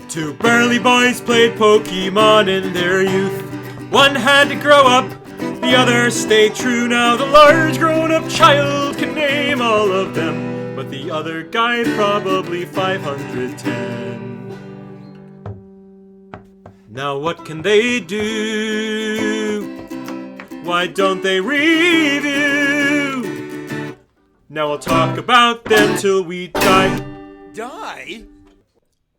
Two burly boys played Pokemon in their youth. One had to grow up, the other stayed true. Now the large grown-up child can name all of them, but the other guy probably 510. Now what can they do? Why don't they review? Now I'll talk about them till we die. Die?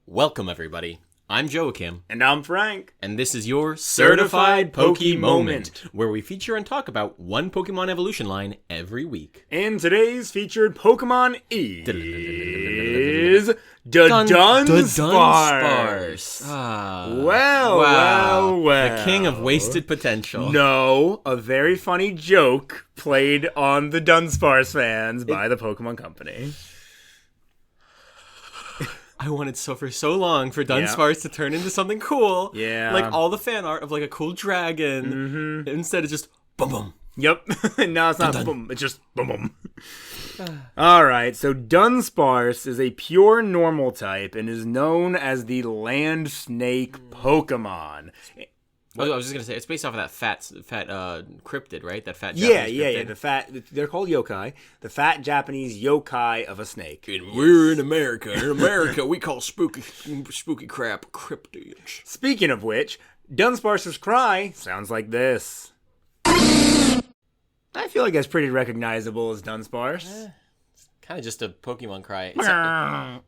Welcome, everybody. I'm Joachim. And I'm Frank. And this is your Certified Poke-Moment, where we feature and talk about one Pokemon evolution line every week. And today's featured Pokemon is Dudunsparce. Well. The king of wasted potential. No, a very funny joke played on the Dudunsparce fans by the Pokemon Company. I wanted for so long for Dudunsparce to turn into something cool. Yeah. Like all the fan art of like a cool dragon. Mm-hmm. Instead of just boom boom. Yep. No, it's not boom. It's just boom boom. Alright, so Dudunsparce is a pure normal type and is known as the land snake Pokemon. I was just gonna say it's based off of that fat cryptid, right? That fat Japanese cryptid. They're called yokai. The fat Japanese yokai of a snake. And we're in America. In America, we call spooky crap cryptids. Speaking of which, Dudunsparce's cry sounds like this. I feel like that's pretty recognizable as Dudunsparce. It's kind of just a Pokemon cry. Yeah.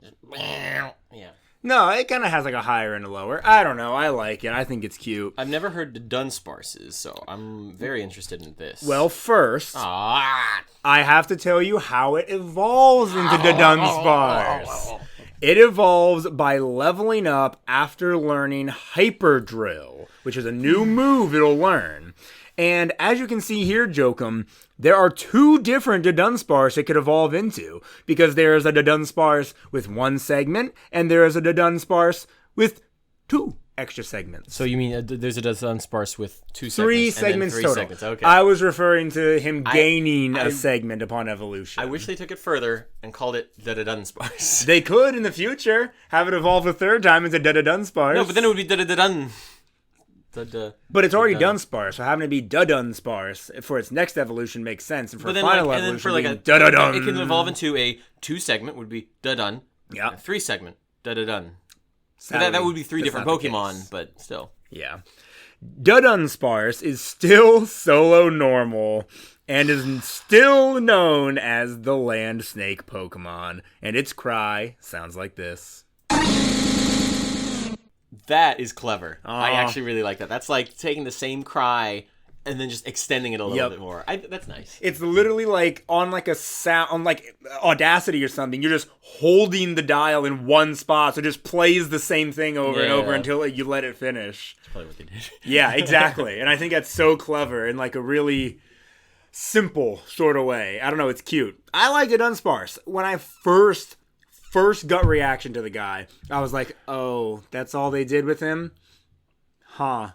No, it kind of has like a higher and a lower. I don't know. I like it. I think it's cute. I've never heard Dudunsparce's, so I'm very interested in this. Well, first, I have to tell you how it evolves into Dudunsparce. It evolves by leveling up after learning Hyper Drill, which is a new move it'll learn. And as you can see here, Jokum, there are two different Dudunsparce it could evolve into, because there is a Dudunsparce with one segment, and there is a Dudunsparce with two extra segments. So you mean there's a Dudunsparce with two segments? Three segments total. Segments. Okay. I was referring to him gaining a segment upon evolution. I wish they took it further and called it the Dudunsparce. They could in the future have it evolve a third time into Dudunsparce. No, but then it would be Dudun. But it's already Dunsparce, so having it be Dudunsparce for its next evolution makes sense, and for the final evolution, Dudun. It can evolve into a 2-segment would be Dudun. Yeah. A 3-segment Dudun. So that would be three different Pokemon, but still. Yeah. Dudunsparce is still solo normal and is still known as the land snake Pokemon, and its cry sounds like this. That is clever. I actually really like that. That's like taking the same cry and then just extending it a little bit more. That's nice. It's literally like on like a sound, on like Audacity or something. You're just holding the dial in one spot, so it just plays the same thing over and over until you let it finish. That's probably what they did. Yeah, exactly. And I think that's so clever in like a really simple sort of way. I don't know. It's cute. I liked Dudunsparce. When I first gut reaction to the guy, I was like, oh, that's all they did with him? Huh.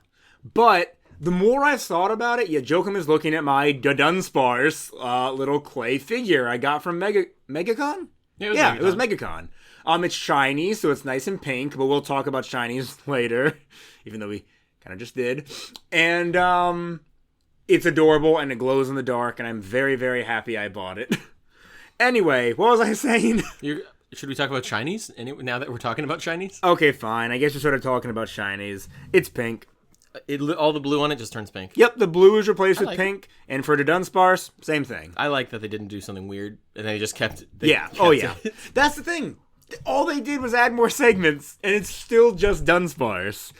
But the more I've thought about it, Joachim is looking at my Dudunsparce little clay figure I got from MegaCon? Yeah, it was MegaCon. It's shiny, so it's nice and pink, but we'll talk about shinies later, even though we kind of just did. And it's adorable, and it glows in the dark, and I'm very, very happy I bought it. Anyway, what was I saying? Should we talk about shinies now that we're talking about shinies? Okay, fine. I guess we're sort of talking about shinies. It's pink. All the blue on it just turns pink. Yep, the blue is replaced with pink. And for Dudunsparce, same thing. I like that they didn't do something weird, and they just kept it. That's the thing. All they did was add more segments, and it's still just Dudunsparce.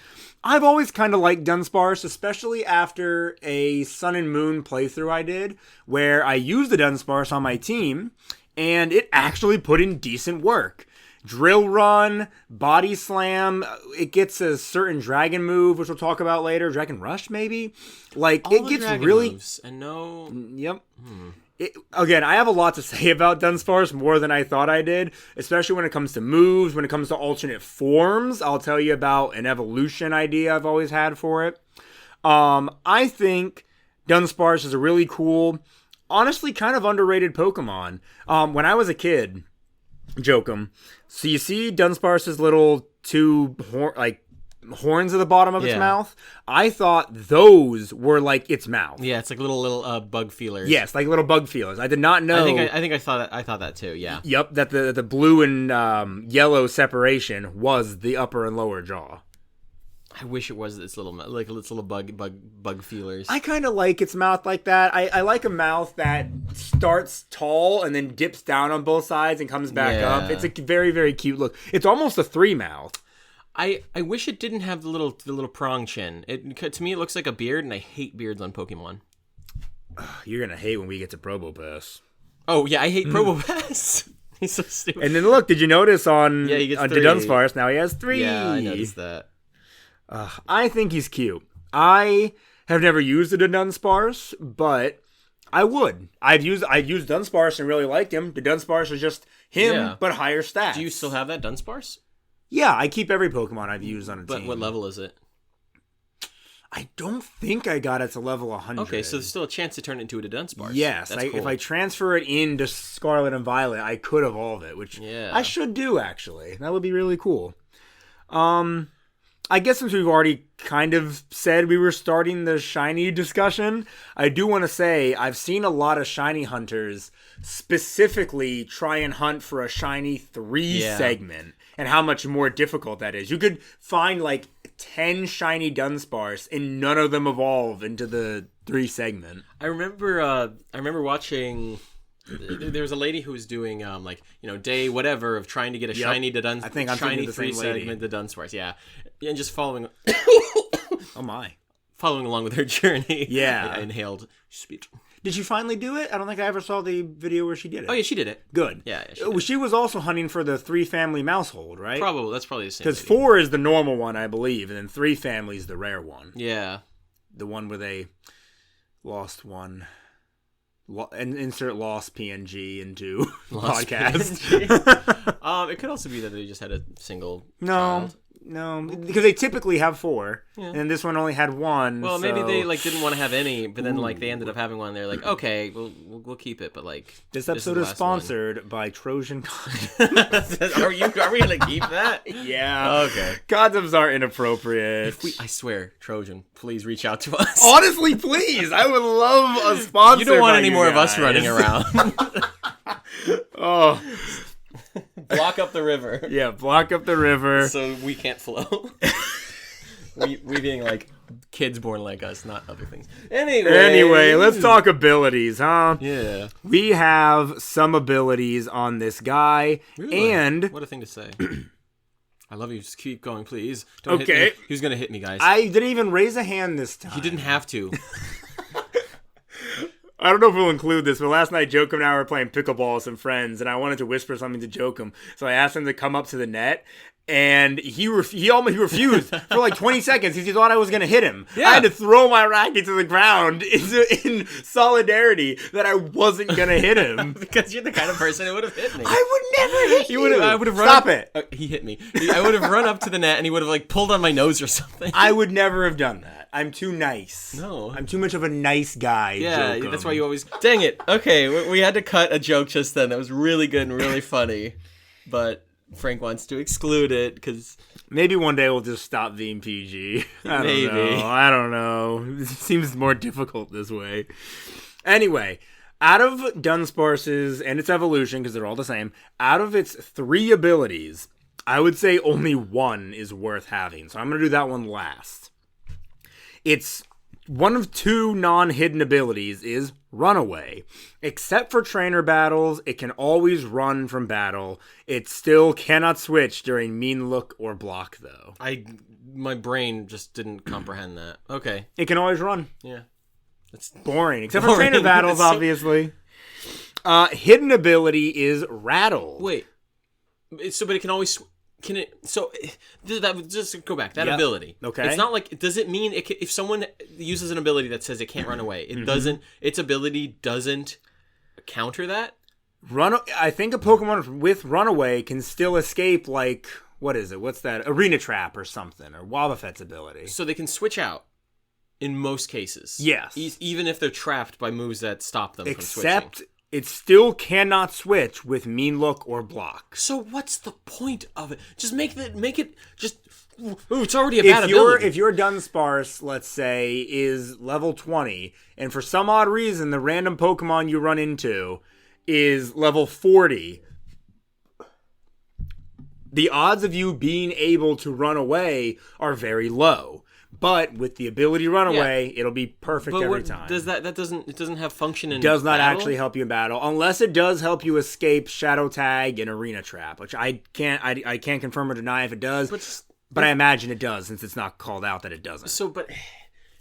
I've always kind of liked Dudunsparce, especially after a Sun and Moon playthrough I did, where I used the Dudunsparce on my team, and it actually put in decent work. Drill Run, Body Slam, it gets a certain dragon move, which we'll talk about later. Dragon Rush, maybe? Like, it gets really... moves and no... Yep. Again, I have a lot to say about Dudunsparce, more than I thought I did, especially when it comes to moves, when it comes to alternate forms. I'll tell you about an evolution idea I've always had for it. I think Dudunsparce is a really cool, honestly kind of underrated Pokemon. When I was a kid, Jokum, so you see Dudunsparce's little two horns at the bottom of its Yeah. mouth. I thought those were like its mouth. Yeah, it's like little bug feelers. Yes, like little bug feelers. I did not know. I thought that too. Yeah. Yep, that the blue and yellow separation was the upper and lower jaw. I wish it was this little bug feelers. I kind of like its mouth like that. I like a mouth that starts tall and then dips down on both sides and comes back up. It's a very, very cute look. It's almost a three mouth. I wish it didn't have the little prong chin. To me it looks like a beard, and I hate beards on Pokemon. You're gonna hate when we get to Probopass. Oh yeah, I hate Probopass. He's so stupid. And then look, did you notice on he gets 3. Dudunsparce now he has 3? Yeah, I noticed that. I think he's cute. I have never used a Dudunsparce, but I would. I've used Dunsparce and really liked him. The Dunsparce is just him, but higher stats. Do you still have that Dunsparce? Yeah, I keep every Pokemon I've used on a team. But what level is it? I don't think I got it to level 100. Okay, so there's still a chance to turn it into a Dunsparce. Yes, That's cool. if I transfer it into Scarlet and Violet, I could evolve it, which I should do, actually. That would be really cool. I guess since we've already kind of said we were starting the shiny discussion, I do want to say I've seen a lot of shiny hunters specifically try and hunt for a shiny 3 segment and how much more difficult that is. You could find like 10 shiny Dunsparce and none of them evolve into the 3 segment. I remember watching. There was a lady who was doing day whatever of trying to get a shiny Dudunsparce. I think I'm shiny thinking the 3 same lady. segment Dudunsparce. Yeah, and just following. Oh my! Following along with her journey. Yeah, I inhaled speech. Did she finally do it? I don't think I ever saw the video where she did it. Oh yeah, she did it. Good. Yeah, she was also hunting for the 3 family mousehold, right? Probably. That's probably the same. Because 4 is the normal one, I believe, and then 3 family is the rare one. Yeah. The one where they lost one. And insert lost PNG into podcast. PNG. It could also be that they just had a single child. No, because they typically have 4, and this one only had 1. Well, so... maybe they didn't want to have any, but then they ended up having one. They're like, okay, we'll keep it, but this episode is sponsored by Trojan. Are we gonna keep that? Yeah. Okay. Condoms are inappropriate. I swear, Trojan, please reach out to us. Honestly, please, I would love a sponsor. You don't want any more of us running around. Oh. Block up the river. Yeah, block up the river. So we can't flow. we being like kids born like us, not other things. Anyway, let's talk abilities, huh? Yeah. We have some abilities on this guy, Really? And... What a thing to say. I love you. Just keep going, please. Don't hit me. He was going to hit me, guys. I didn't even raise a hand this time. He didn't have to. I don't know if we'll include this, but last night Jokum and I were playing pickleball with some friends, and I wanted to whisper something to Jokum, so I asked him to come up to the net, and he refused for like 20 seconds because he thought I was going to hit him. Yeah. I had to throw my racket to the ground in solidarity that I wasn't going to hit him. Because you're the kind of person who would have hit me. I would never hit you. I would have run Stop up, it. He hit me. I would have run up to the net, and he would have pulled on my nose or something. I would never have done that. I'm too nice. No. I'm too much of a nice guy, Yeah, Jokum. that's why you always... Dang it. Okay, we had to cut a joke just then. That was really good and really funny. But Frank wants to exclude it because... Maybe one day we'll just stop being PG. I don't know. It seems more difficult this way. Anyway, out of Dunsparce's and its evolution, because they're all the same, out of its 3 abilities, I would say only 1 is worth having. So I'm going to do that one last. It's one of 2 non-hidden abilities is Runaway. Except for trainer battles, it can always run from battle. It still cannot switch during mean look or block, though. My brain just didn't comprehend that. Okay. It can always run. Yeah. It's boring. Except for trainer battles, obviously. Hidden ability is Rattle. Wait. But it can always... Can it? So that just go back. That ability. Okay. It's not like. Does it mean if someone uses an ability that says it can't run away, it doesn't. Its ability doesn't counter that. I think a Pokemon with Runaway can still escape. Like what is it? What's that? Arena Trap or something, or Wobbuffet's ability. So they can switch out. In most cases. Yes. Even if they're trapped by moves that stop them from switching. Except it still cannot switch with Mean Look or Block. So what's the point of it? Just make it just. Ooh, it's already a bad ability. If your Dudunsparce, let's say, is level 20, and for some odd reason the random Pokemon you run into is level 40, the odds of you being able to run away are very low. But with the ability to run away, it'll be perfect every time. Does that doesn't have function in does not battle? actually help you in battle, unless it does help you escape Shadow Tag and Arena Trap, which I can't confirm or deny if it does. But I imagine it does, since it's not called out that it doesn't. So, but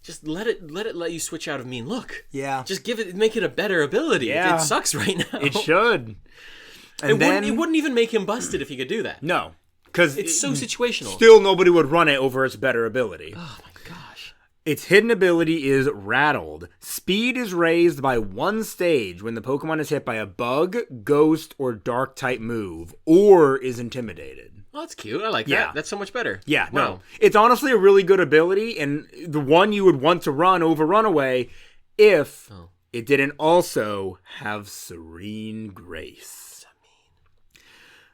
just let you switch out of Mean Look. Yeah. Just make it a better ability. Yeah. It sucks right now. It should. And it wouldn't even make him busted if he could do that. No, because it's so situational. Still, nobody would run it over its better ability. Oh my gosh. Its hidden ability is Rattled. Speed is raised by 1 stage when the Pokemon is hit by a bug, ghost, or dark type move, or is intimidated. Oh, that's cute. I like that. That's so much better. Yeah, wow. No. It's honestly a really good ability, and the one you would want to run over Runaway if it didn't also have Serene Grace.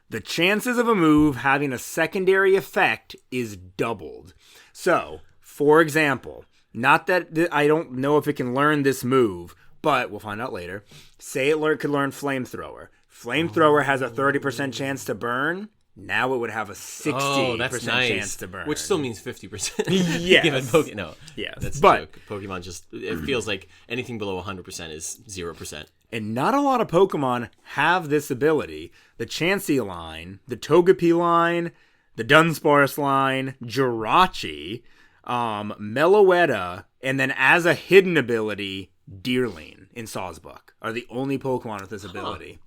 The chances of a move having a secondary effect is doubled. So, for example, not that I don't know if it can learn this move, but we'll find out later. Say it could learn Flamethrower. Flamethrower has a 30% chance to burn. Now it would have a 60% chance to burn. Which still means 50%. Yes. Given no. Yes. That's but a joke. Pokemon it feels like anything below 100% is 0%. And not a lot of Pokemon have this ability. The Chansey line, the Togepi line, the Dunsparce line, Jirachi, Meloetta, and then as a hidden ability, Deerling in Sawsbuck are the only Pokemon with this ability.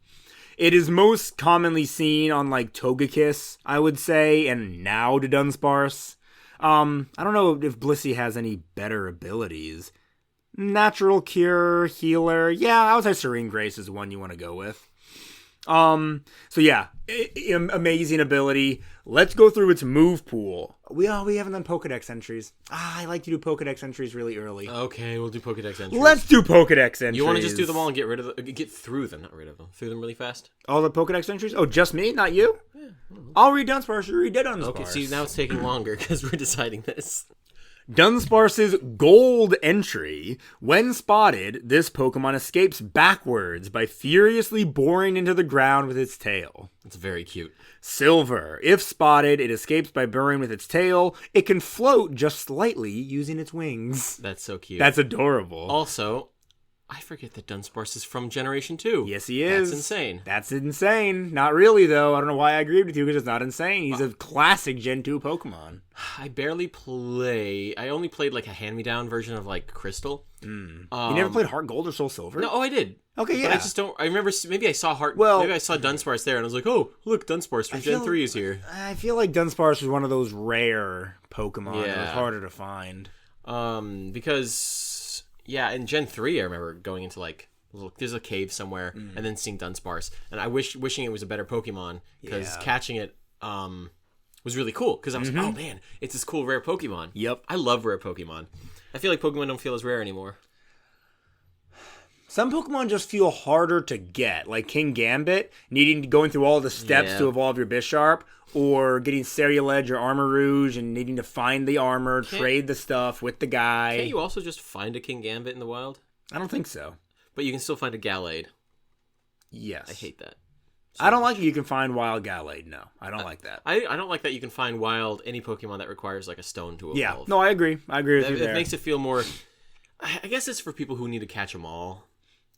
It is most commonly seen on, like, Togekiss, I would say, and now to Dunsparce. I don't know if Blissey has any better abilities. Natural Cure, Healer. Yeah, I would say Serene Grace is the one you want to go with. So yeah, amazing ability. Let's go through its move pool. We haven't done Pokedex entries. I like to do Pokedex entries really early. Okay, we'll do Pokedex entries. Let's do Pokedex entries. You want to just do them all and get through them, not rid of them. Through them really fast? All the Pokedex entries? Oh, just me, not you? Yeah. I'll read Dunsparce, you read Dunsparce. Okay, see, now it's taking longer because we're deciding this. Dunsparce's gold entry. When spotted, this Pokemon escapes backwards by furiously boring into the ground with its tail. It's very cute. Silver. If spotted, it escapes by burrowing with its tail. It can float just slightly using its wings. That's so cute. That's adorable. Also, I forget that Dunsparce is from Generation 2. Yes, he is. That's insane. That's insane. Not really, though. I don't know why I agreed with you, because it's not insane. He's a classic Gen 2 Pokemon. I barely play. I only played, like, a hand-me-down version of, like, Crystal. You never played Heart Gold or Soul Silver? No, I did. Okay, yeah. But I just don't... I remember... Maybe I saw maybe I saw Dunsparce there, and I was like, oh, look, Dunsparce from Gen 3 is here. I feel like Dunsparce was one of those rare Pokemon that was harder to find. Because... Yeah, in Gen 3, I remember going into, like... There's a cave somewhere, and then seeing Dunsparce. And I wishing it was a better Pokemon, because catching it was really cool. Because I was like, oh man, it's this cool rare Pokemon. Yep. I love rare Pokemon. I feel like Pokemon don't feel as rare anymore. Some Pokemon just feel harder to get, like King Gambit, going through all the steps to evolve your Bisharp, or getting Ceruledge or Armor Rouge and needing to find the armor, trade the stuff with the guy. Can't you also just find a King Gambit in the wild? I don't think so. But you can still find a Gallade. Yes. I hate that. I don't like it. You can find wild Gallade. No, I don't like that. I don't like that you can find wild any Pokemon that requires like a stone to evolve. Yeah, no, I agree. I agree with you there. It makes it feel more... I guess it's for people who need to catch them all.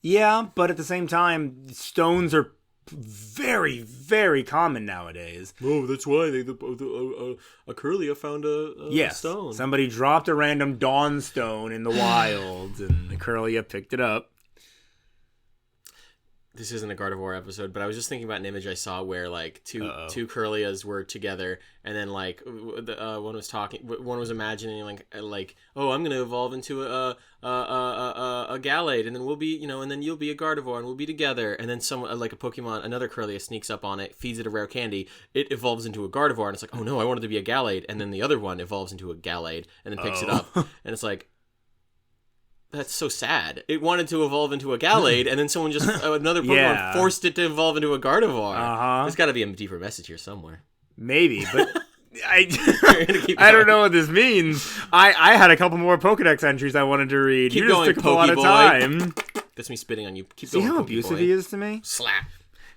Yeah, but at the same time, stones are very, very common nowadays. Oh, that's why a Curlia found a stone. Somebody dropped a random Dawn Stone in the wild, and the Curlia picked it up. This isn't a Gardevoir episode, but I was just thinking about an image I saw where like two Curlias were together, and then like one was imagining like oh, I'm gonna evolve into a Gallade, and then we'll be and then you'll be a Gardevoir, and we'll be together, and then like a Pokemon, another Curlia sneaks up on it, feeds it a rare candy, it evolves into a Gardevoir, and it's like, oh no, I wanted to be a Gallade, and then the other one evolves into a Gallade, and then picks it up, and it's like, That's so sad. It wanted to evolve into a Gallade, and then someone just another Pokemon forced it to evolve into a Gardevoir. There's got to be a deeper message here somewhere. Maybe, but I don't know what this means. I had a couple more Pokedex entries I wanted to read. Keep you just going, took up a lot of time. That's me spitting on you. Keep See going, how abusive Pokeboy. he is to me? Slap.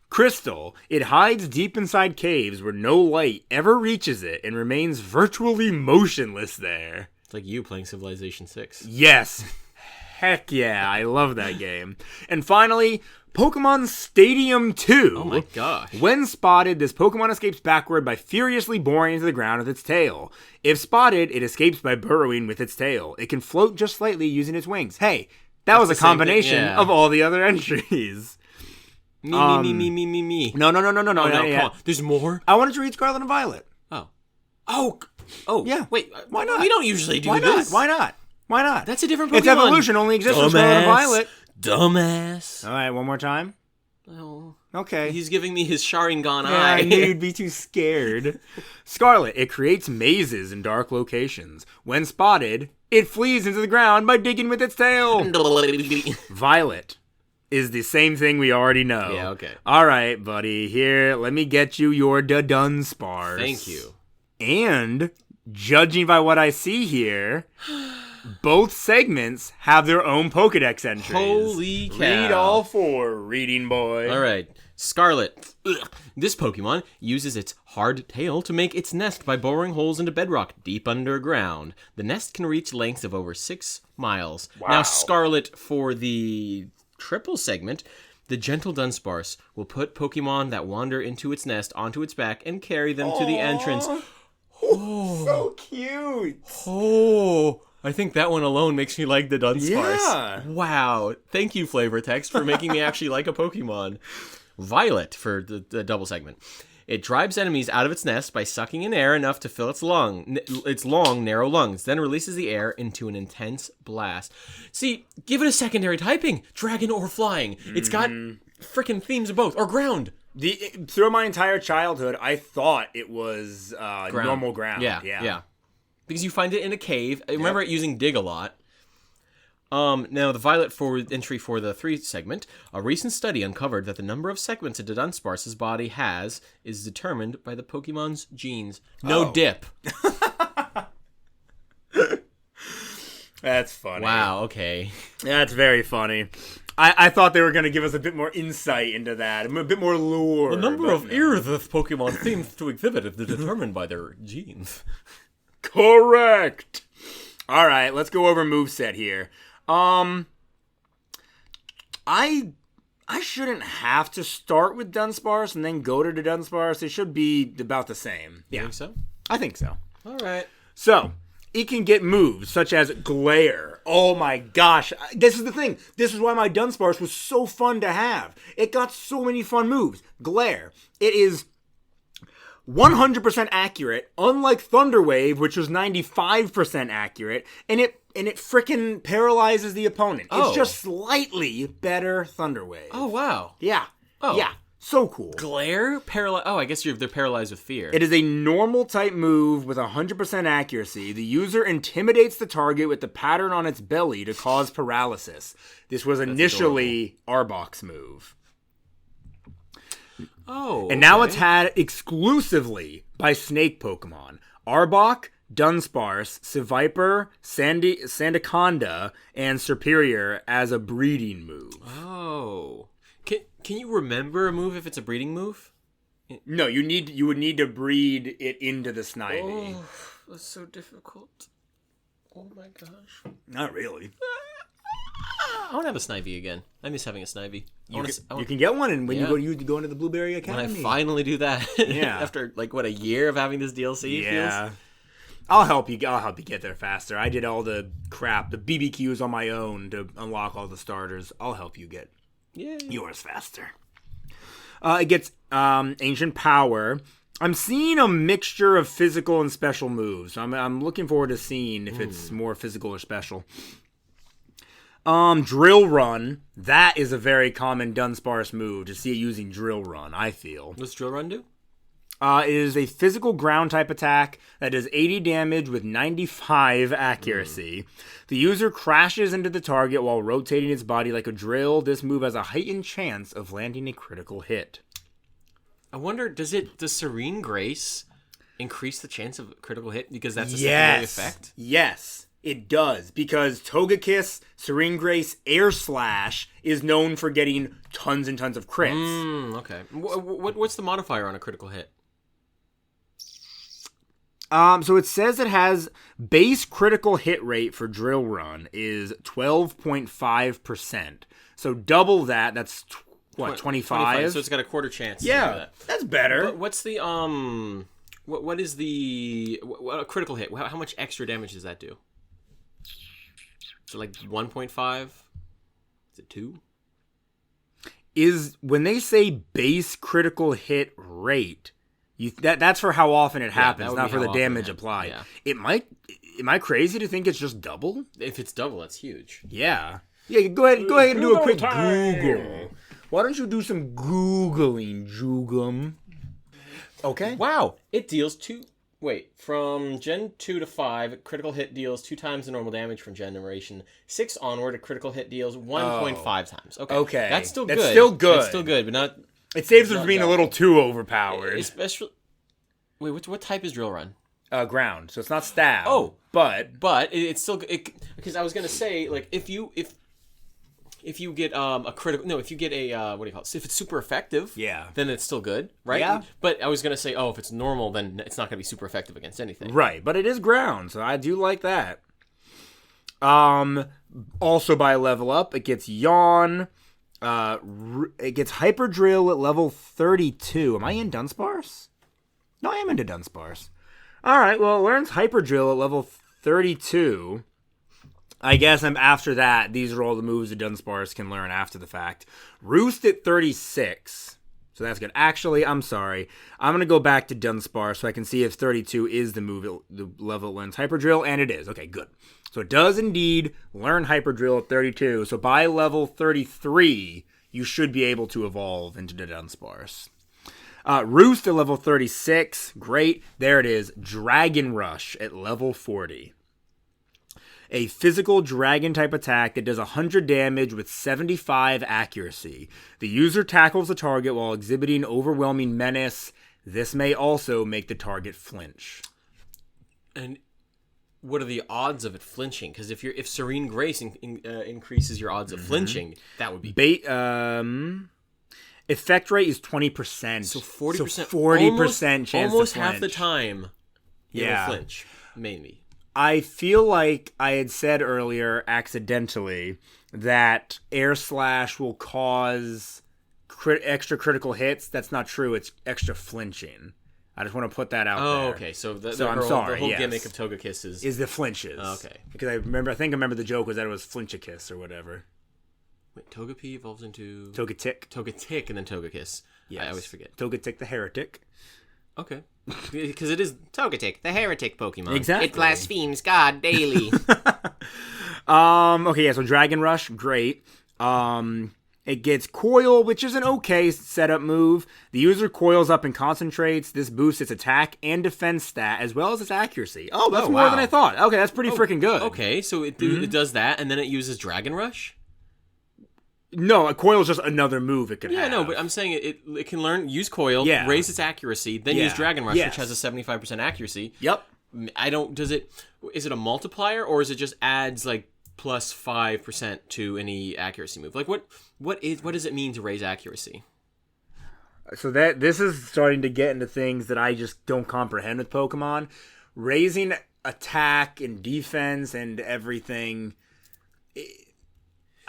Crystal. It hides deep inside caves where no light ever reaches it and remains virtually motionless there. It's like you playing Civilization 6. Yes. Heck yeah, I love that game. And finally, Pokemon Stadium 2. Oh my gosh. When spotted, this Pokemon escapes backward by furiously boring into the ground with its tail. If spotted, it escapes by burrowing with its tail. It can float just slightly using its wings. Hey, that was a combination of all the other entries. Me. No. Come on. There's more? I wanted to read Scarlet and Violet. Oh, yeah. Wait, why not? We don't usually do Why this. not? Why not? That's a different Pokemon. Its evolution only exists for Scarlet and Violet. Dumbass. All right, one more time. Oh, Okay. he's giving me his Sharingan Yeah, eye. I knew you'd be too scared. Scarlet, it creates mazes in dark locations. When spotted, it flees into the ground by digging with its tail. Violet is the same thing we already know. Yeah, okay. All right, buddy. Here, let me get you your Dudunsparce. Thank you. And, judging by what I see here, both segments have their own Pokedex entries. Holy cow. Read all four, reading boy. All right. Scarlet. Ugh. This Pokemon uses its hard tail to make its nest by boring holes into bedrock deep underground. The nest can reach lengths of over 6 miles. Wow. Now, Scarlet, for the triple segment, the gentle Dunsparce will put Pokemon that wander into its nest onto its back and carry them to the entrance. Oh, so cute. Oh, I think that one alone makes me like the Dunsparce. Yeah. Wow. Thank you, Flavor Text, for making me actually like a Pokemon. Violet, for the double segment. It drives enemies out of its nest by sucking in air enough to fill its long, narrow lungs, then releases the air into an intense blast. See, give it a secondary typing, dragon or flying. It's got freaking themes of both, or ground. Through my entire childhood, I thought it was normal ground. Yeah. Because you find it in a cave. I remember it using dig a lot. Now, the Violet entry for the 3 segment. A recent study uncovered that the number of segments a Dudunsparce's body is determined by the Pokemon's genes. No dip. That's funny. Wow, okay. That's very funny. I thought they were going to give us a bit more insight into that, a bit more lore. The number of ears this Pokemon seems to exhibit is determined by their genes. Correct. All right, let's go over moveset here. I shouldn't have to start with Dunsparce and then go to the Dunsparce. It should be about the same. You think so? I think so. All right. So, it can get moves such as Glare. Oh my gosh. This is the thing. This is why my Dunsparce was so fun to have. It got so many fun moves. Glare. It is 100% accurate, unlike Thunder Wave, which was 95% accurate, and it frickin' paralyzes the opponent. Oh. It's just slightly better Thunder Wave. Oh, wow. Yeah. Oh. Yeah. So cool. Glare? Oh, I guess they're paralyzed with fear. It is a normal type move with 100% accuracy. The user intimidates the target with the pattern on its belly to cause paralysis. This was initially Arbok's move. Oh, and now it's had exclusively by snake Pokemon. Arbok, Dunsparce, Seviper, Sandaconda, and Superior as a breeding move. Oh. Can you remember a move if it's a breeding move? No, you would need to breed it into the Snivy. Oh, that's so difficult. Oh my gosh. Not really. I want to have a Snivy again. I miss having a Snivy. You can get one, and when you go into the Blueberry Academy. When I finally do that, after a year of having this DLC. Yeah, feels... I'll help you get there faster. I did all the crap, the BBQs on my own to unlock all the starters. I'll help you get yours faster. It gets Ancient Power. I'm seeing a mixture of physical and special moves. I'm looking forward to seeing if it's more physical or special. Drill Run. That is a very common Dunsparce move, to see it using Drill Run, I feel. What's Drill Run do? It is a physical ground type attack that does 80 damage with 95 accuracy. The user crashes into the target while rotating its body like a drill. This move has a heightened chance of landing a critical hit. I wonder, does Serene Grace increase the chance of a critical hit because that's a secondary effect? Yes, it does. Because Togekiss, Serene Grace, Air Slash is known for getting tons and tons of crits. Okay. What's the modifier on a critical hit? So it says it has base critical hit rate for Drill Run is 12.5%. So double that, that's 25? So it's got a quarter chance. Yeah, that's better. But what's the what is the a critical hit? How much extra damage does that do? So like 1.5? Is it 2? Is when they say base critical hit rate, that's for how often it happens, not for the damage applied. Yeah. It might. Am I crazy to think it's just double? If it's double, that's huge. Yeah. Yeah. Go ahead and do a quick Google. Why don't you do some Googling, Jugum? Okay. Wow. It deals from Gen 2 to 5, critical hit deals 2 times the normal damage from Generation 6 onward. A critical hit deals 1.5 times. Okay. That's still good. That's still good, but not... It saves it from being a little too overpowered. Especially... Wait, what type is Drill Run? Ground. So it's not stab. Oh. But it's still... Because I was going to say, like, if you get a critical... No, if you get a... what do you call it? If it's super effective, then it's still good, right? Yeah. But I was going to say, if it's normal, then it's not going to be super effective against anything. Right, but it is ground, so I do like that. Also by level up, it gets Yawn. It gets Hyper Drill at level 32. Am I in Dudunsparce? No, I am into Dudunsparce. Alright, well, it learns Hyper Drill at level 32. I guess after that, these are all the moves that Dudunsparce can learn after the fact. Roost at 36. So that's good. Actually, I'm sorry. I'm going to go back to Dudunsparce so I can see if 32 is the move, the level it learns Hyper Drill, and it is. Okay, good. So it does indeed learn Hyper Drill at 32. So by level 33, you should be able to evolve into Dudunsparce. Roost at level 36. Great. There it is. Dragon Rush at level 40. A physical dragon type attack that does 100 damage with 75 accuracy. The user tackles the target while exhibiting overwhelming menace. This may also make the target flinch. And what are the odds of it flinching? Because if Serene Grace increases your odds of flinching, that would be effect rate is 20%. So 40%. So 40% chance almost to flinch. Half the time. It'll flinch, maybe. I feel like I had said earlier, accidentally, that Air Slash will cause extra critical hits. That's not true. It's extra flinching. I just want to put that out there. Oh, okay. So I'm sorry. The whole gimmick of Togekiss is the flinches. Oh, okay. Because I remember the joke was that it was Flinchakiss or whatever. Wait, Togepi evolves into... Togetic, and then Togekiss. Yes. I always forget. Togetic the Heretic. Okay. Because it is Togetic, the heretic Pokemon. Exactly. It blasphemes God daily. Okay, yeah, so Dragon Rush, great. It gets Coil, which is an okay setup move. The user coils up and concentrates. This boosts its attack and defense stat, as well as its accuracy. Oh, that's more than I thought. Okay, that's pretty freaking good. Okay, so it does that, and then it uses Dragon Rush? No, a Coil is just another move it could have. Yeah, no, but I'm saying it can use Coil, raise its accuracy, then use Dragon Rush, which has a 75% accuracy. Yep. Is it a multiplier, or is it just adds like plus 5% to any accuracy move? Like what does it mean to raise accuracy? So this is starting to get into things that I just don't comprehend with Pokemon. Raising attack and defense and everything.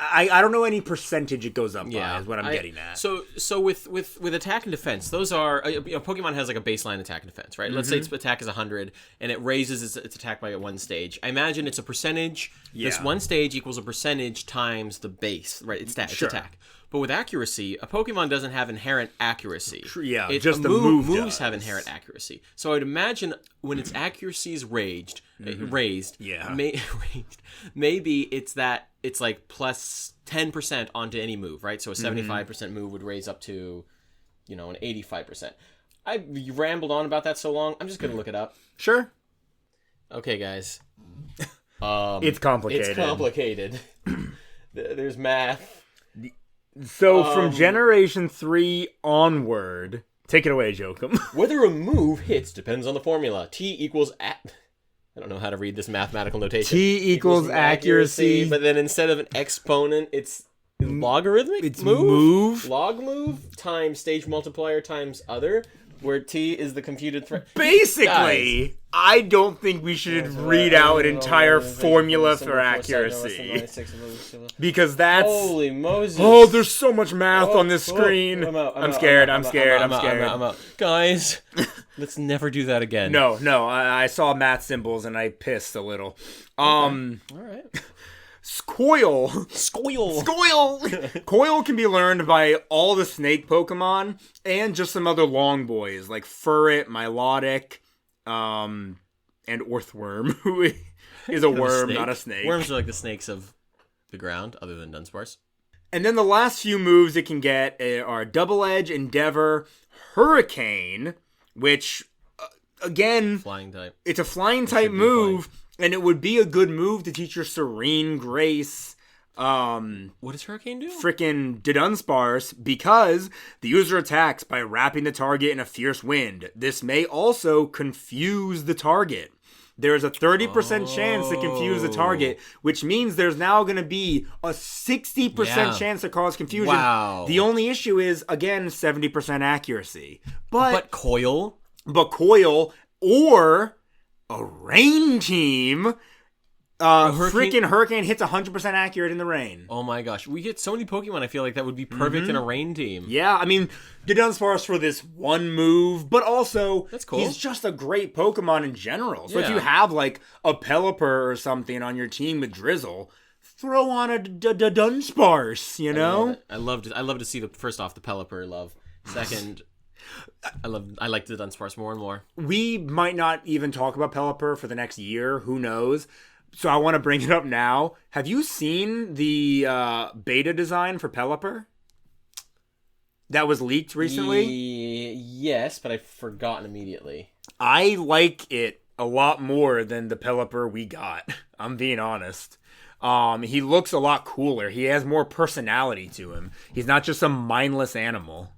I don't know any percentage it goes up by is what I'm getting at. So with attack and defense, those are Pokemon has like a baseline attack and defense, right? Let's say its attack is 100 and it raises its attack by one stage. I imagine it's a percentage. Yeah. This one stage equals a percentage times the base, right? Its attack. But with accuracy, a Pokemon doesn't have inherent accuracy. Just the moves have inherent accuracy. So I'd imagine when its accuracy is raised, maybe it's that it's like plus 10% onto any move, right? So a 75% move would raise up to, an 85%. I rambled on about that so long. I'm just gonna look it up. Sure. Okay, guys. It's complicated. It's complicated. There's math. So from Generation 3 onward, take it away, Joachim. Whether a move hits depends on the formula. T equals I don't know how to read this mathematical notation. T equals accuracy. But then instead of an exponent, it's logarithmic. It's move. Log move times stage multiplier times other, where T is the computed threat. Basically, I don't think we should read out an entire formula for accuracy. Because that's... Holy Moses. Oh, there's so much math on this screen. I'm scared. I'm out. Guys, let's never do that again. No, I saw math symbols and I pissed a little. All right. Coil can be learned by all the snake Pokemon and just some other long boys like Furret, Milotic, and Orthworm, who is a worm, not a snake. Worms are like the snakes of the ground, other than Dunsparce. And then the last few moves it can get are Double Edge, Endeavor, Hurricane, which, again... Flying type. It's a flying type move, and it would be a good move to teach your Serene Grace... what does Hurricane do? Frickin' Dudunsparce, because the user attacks by wrapping the target in a fierce wind. This may also confuse the target. There's a 30% chance to confuse the target, which means there's now going to be a 60% chance to cause confusion. Wow. The only issue is, again, 70% accuracy. But Coil? But Coil or a rain team... freaking Hurricane hits 100% accurate in the rain. Oh my gosh. We get so many Pokemon, I feel like that would be perfect in a rain team. Yeah, I mean, Dudunsparce for this one move, but also, that's cool. He's just a great Pokemon in general. So if you have, like, a Pelipper or something on your team with Drizzle, throw on a Dudunsparce, you know? I love to see, first off, the Pelipper love. Second... I like the Dudunsparce more and more. We might not even talk about Pelipper for the next year. Who knows? So I want to bring it up now. Have you seen the beta design for Pelipper that was leaked recently? Yes, but I've forgotten immediately. I like it a lot more than the Pelipper we got. I'm being honest. He looks a lot cooler. He has more personality to him. He's not just some mindless animal.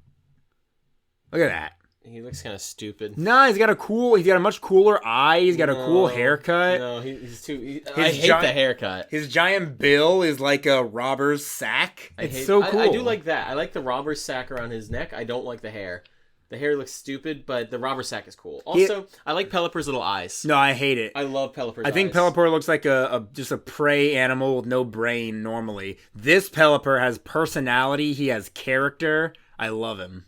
Look at that. He looks kind of stupid. Nah, he's got a much cooler eye. He's got a cool haircut. No, he's too... I hate the haircut. His giant bill is like a robber's sack. It's so cool. I do like that. I like the robber's sack around his neck. I don't like the hair. The hair looks stupid, but the robber sack is cool. Also, I like Pelipper's little eyes. No, I hate it. I love Pelipper's eyes. I think Pelipper looks like just a prey animal with no brain normally. This Pelipper has personality. He has character. I love him.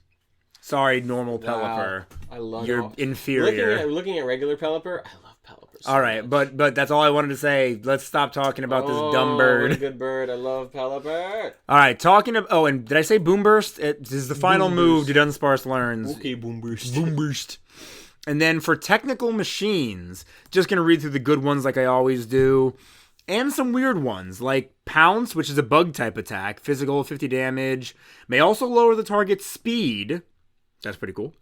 Sorry, normal Pelipper. I love You're inferior. Looking at regular Pelipper, I love Pelipper so all right, much. but that's all I wanted to say. Let's stop talking about this dumb bird. What a good bird. I love Pelipper. All right, and did I say Boom Burst? This is the final move Dudunsparce learns. Okay, Boom Burst. Boom Burst. And then for technical machines, just going to read through the good ones like I always do. And some weird ones, like Pounce, which is a bug type attack, physical 50 damage, may also lower the target's speed. That's pretty cool.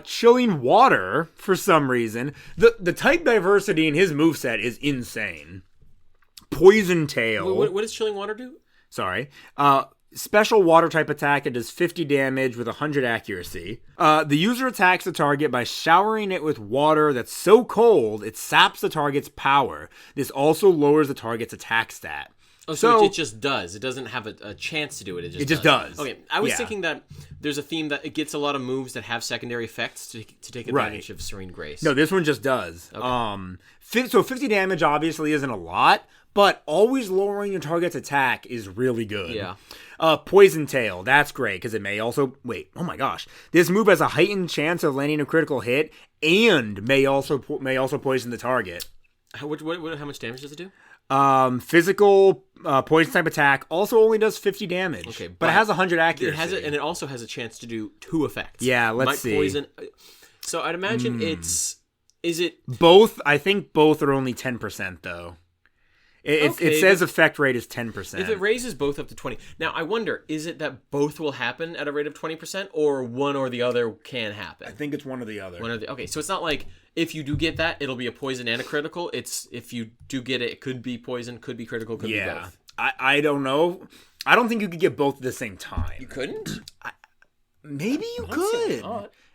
Chilling Water, for some reason. The type diversity in his moveset is insane. Poison Tail. What does Chilling Water do? Sorry. Special water type attack. It does 50 damage with 100 accuracy. The user attacks the target by showering it with water that's so cold it saps the target's power. This also lowers the target's attack stat. Oh, so it just does. It doesn't have a chance to do it. It just does. Okay, I was thinking that there's a theme that it gets a lot of moves that have secondary effects to take advantage of Serene Grace. No, this one just does. Okay. So 50 damage obviously isn't a lot, but always lowering your target's attack is really good. Yeah. Poison Tail, that's great because it may also... Wait, oh my gosh. This move has a heightened chance of landing a critical hit and may also poison the target. How much damage does it do? Physical poison type attack also only does 50 damage. Okay, but it has 100 accuracy. It has it, and it also has a chance to do 2 effects. Yeah, let's see. Poison. So I'd imagine is it both? I think both are only 10% though. It says effect rate is 10%. If it raises both up to 20. Now, I wonder, is it that both will happen at a rate of 20% or one or the other can happen? I think it's one or the other. Okay, so it's not like if you do get that, it'll be a poison and a critical. It's if you do get it, it could be poison, could be critical, could be both. I don't know. I don't think you could get both at the same time. You couldn't? Maybe you could.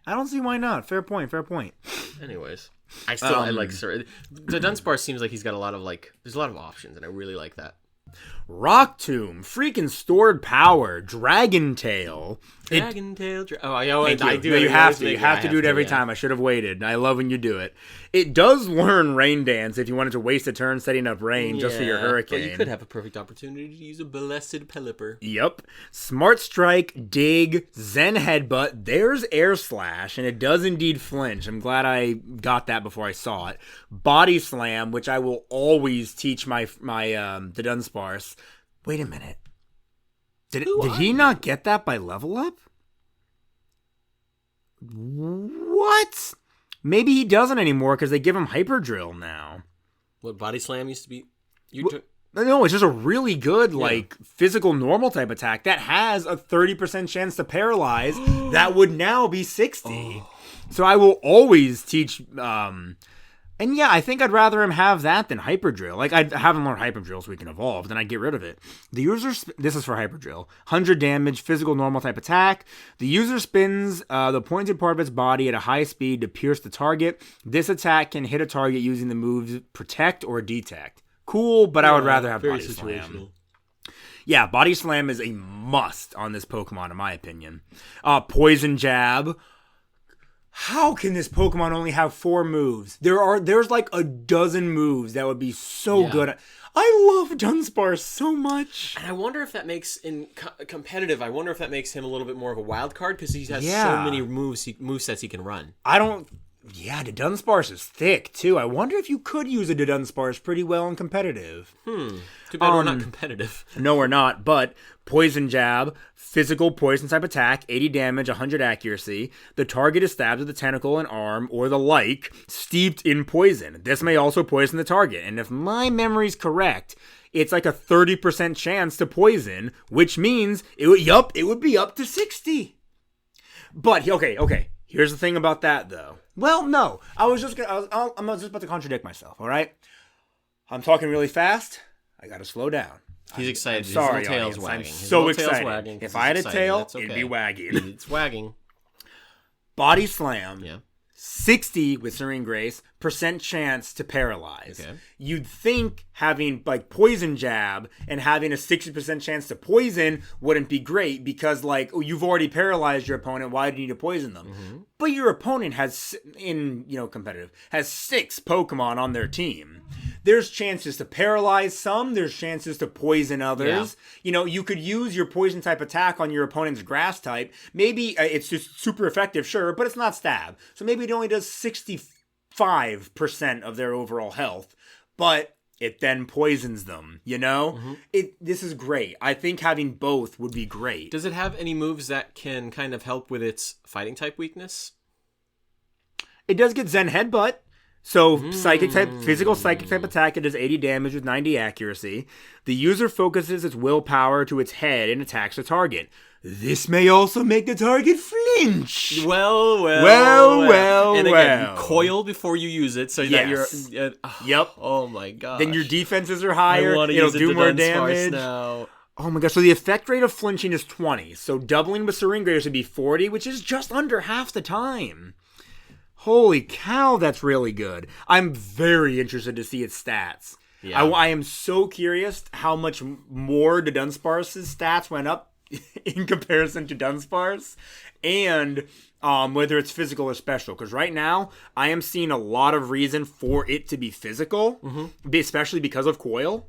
I don't see why not. Fair point. Anyways. I like the Dudunsparce seems like he's got a lot of there's a lot of options, and I really like that. Rock Tomb, freaking stored power, Dragon Tail. I do. No, you have to. You have to do it every time. I should have waited. I love when you do it. It does learn Rain Dance if you wanted to waste a turn setting up rain just for your Hurricane. But you could have a perfect opportunity to use a Blessed Pelipper. Yep. Smart Strike, Dig, Zen Headbutt. There's Air Slash, and it does indeed flinch. I'm glad I got that before I saw it. Body Slam, which I will always teach my the Dudunsparce. Wait a minute. Did he not get that by level up? What? Maybe he doesn't anymore because they give him Hyper Drill now. What Body Slam used to be? No, it's just a really good physical normal type attack that has a 30% chance to paralyze. That would now be 60. Oh. So I will always teach. And yeah, I think I'd rather him have that than Hyper Drill. I'd have him learn Hyper Drill so we can evolve, then I'd get rid of it. The user, this is for Hyper Drill, 100 damage, physical normal type attack. The user spins the pointed part of its body at a high speed to pierce the target. This attack can hit a target using the moves Protect or Detect. Cool, but I would rather have Body Slam. Yeah, Body Slam is a must on this Pokemon, in my opinion. Poison Jab. How can this Pokemon only have 4 moves? There's like a dozen moves that would be so good. I love Dunsparce so much. And I wonder if that makes competitive. I wonder if that makes him a little bit more of a wild card because he has so many movesets he can run. Yeah, the Dudunsparce is thick too. I wonder if you could use a Dudunsparce pretty well in competitive. Too bad we're not competitive. No, we're not. But Poison Jab, physical poison type attack, 80 damage, 100 accuracy. The target is stabbed with a tentacle, an arm, or the like, steeped in poison. This may also poison the target. And if my memory's correct, it's like a 30% chance to poison, which means it would be up to 60. But okay. Here's the thing about that, though. Well, no. I'm just about to contradict myself, all right? I'm talking really fast. I got to slow down. He's excited. I'm sorry, his tail's audience. wagging. I'm so excited. If I had a tail, it'd be wagging. It's wagging. Body Slam. Yeah. 60 with Serene Grace % chance to paralyze. Okay. You'd think having Poison Jab and having a 60% chance to poison wouldn't be great because you've already paralyzed your opponent. Why do you need to poison them? Mm-hmm. But your opponent has competitive has 6 Pokemon on their team. There's chances to paralyze some. There's chances to poison others. Yeah. You could use your poison type attack on your opponent's grass type. Maybe it's just super effective, sure, but it's not stab. So maybe it only does 65% of their overall health, but it then poisons them, Mm-hmm. This is great. I think having both would be great. Does it have any moves that can kind of help with its fighting type weakness? It does get Zen Headbutt. So physical psychic type attack, it does 80 damage with 90 accuracy. The user focuses its willpower to its head and attacks the target. This may also make the target flinch. Well. And again, coil before you use it so that you're... Yep. Oh my gosh. Then your defenses are higher. It'll do more damage. Now. Oh my gosh, so the effect rate of flinching is 20. So doubling with Serene Grace would be 40, which is just under half the time. Holy cow, that's really good. I'm very interested to see its stats. Yeah. I am so curious how much more Dudunsparce's stats went up in comparison to Dunsparce, and whether it's physical or special. Because right now, I am seeing a lot of reason for it to be physical, especially because of Coil.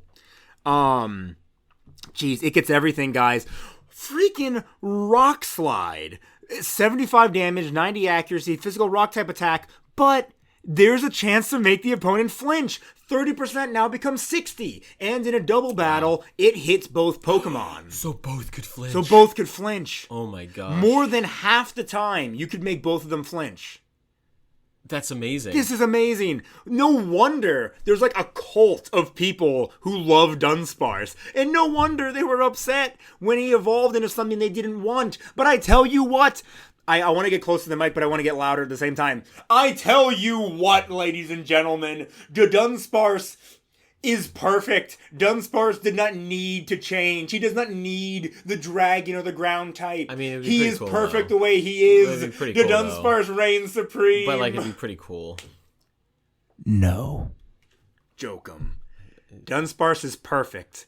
Jeez, it gets everything, guys. Freaking Rock Slide. 75 damage, 90 accuracy, physical rock type attack, but there's a chance to make the opponent flinch. 30% now becomes 60. And in a double battle, it hits both Pokemon. So both could flinch. Oh my gosh. More More than half the time, you could make both of them flinch. That's amazing. This is amazing. No wonder there's like a cult of people who love Dudunsparce. And no wonder they were upset when he evolved into something they didn't want. But I tell you what, I want to get close to the mic, but I want to get louder at the same time. I tell you what, ladies and gentlemen, Dudunsparce is perfect. Dudunsparce did not need to change. He does not need the dragon or the ground type. I mean, he is cool, perfect the way he is. Dudunsparce reigns supreme. But like, it'd be pretty cool. No. Jokum. Dudunsparce is perfect.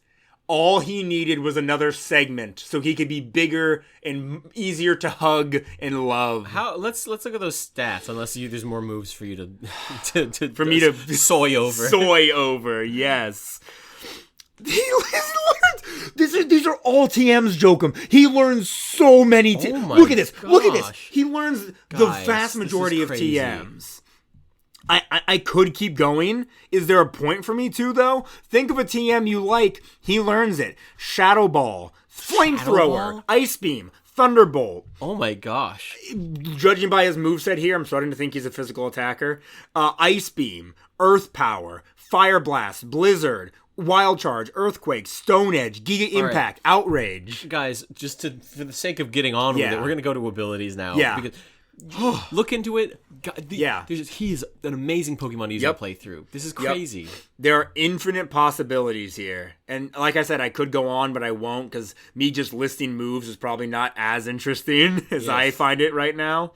All he needed was another segment so he could be bigger and easier to hug and love. Let's look at those stats. Unless there's more moves for you to for me to soy over. Soy over, yes. He learned. These are all TMs, Jokum. He learns so many. Look at this. Gosh. Look at this. He learns the vast majority of TMs. I could keep going. Is there a point for me to, though? Think of a TM you like. He learns it. Shadow Ball, Flamethrower, Ice Beam, Thunderbolt. Oh my gosh. Judging by his moveset here, I'm starting to think he's a physical attacker. Ice Beam, Earth Power, Fire Blast, Blizzard, Wild Charge, Earthquake, Stone Edge, Giga Impact, Outrage. Guys, just for the sake of getting on with it, we're going to go to abilities now. Yeah. Because look into it. God, he's an amazing Pokemon user to play through. This is crazy. There are infinite possibilities here. And like I said, I could go on, but I won't because me just listing moves is probably not as interesting as I find it right now.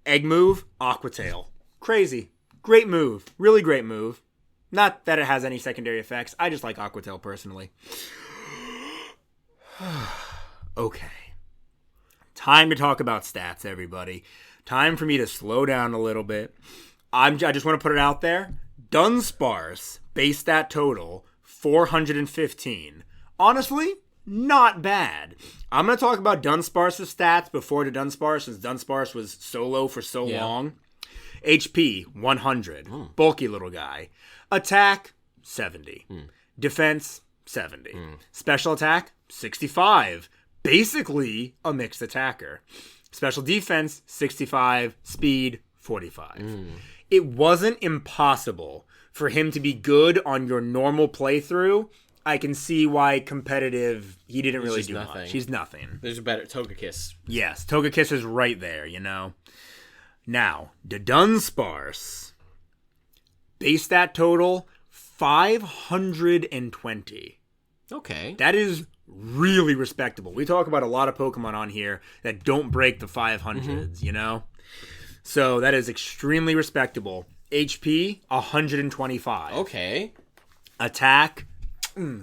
Egg move, Aqua Tail. Crazy. Great move. Really great move. Not that it has any secondary effects. I just like Aqua Tail personally. Okay. Time to talk about stats, everybody. Time for me to slow down a little bit. I just want to put it out there. Dudunsparce, base stat total, 415. Honestly, not bad. I'm going to talk about Dudunsparce's stats before Dudunsparce, since Dudunsparce was solo for so long. HP, 100. Bulky little guy. Attack, 70. Defense, 70. Special attack, 65. Basically a mixed attacker. Special defense, 65. Speed, 45. It wasn't impossible for him to be good on your normal playthrough. I can see why competitive, he didn't really do much. He's nothing. There's a better Togekiss. Yes, Togekiss is right there, you know. Now, Dudunsparce, base stat total, 520. Okay. That is really respectable. We talk about a lot of Pokemon on here that don't break the 500s, you know? So that is extremely respectable. HP, 125. Okay. Attack,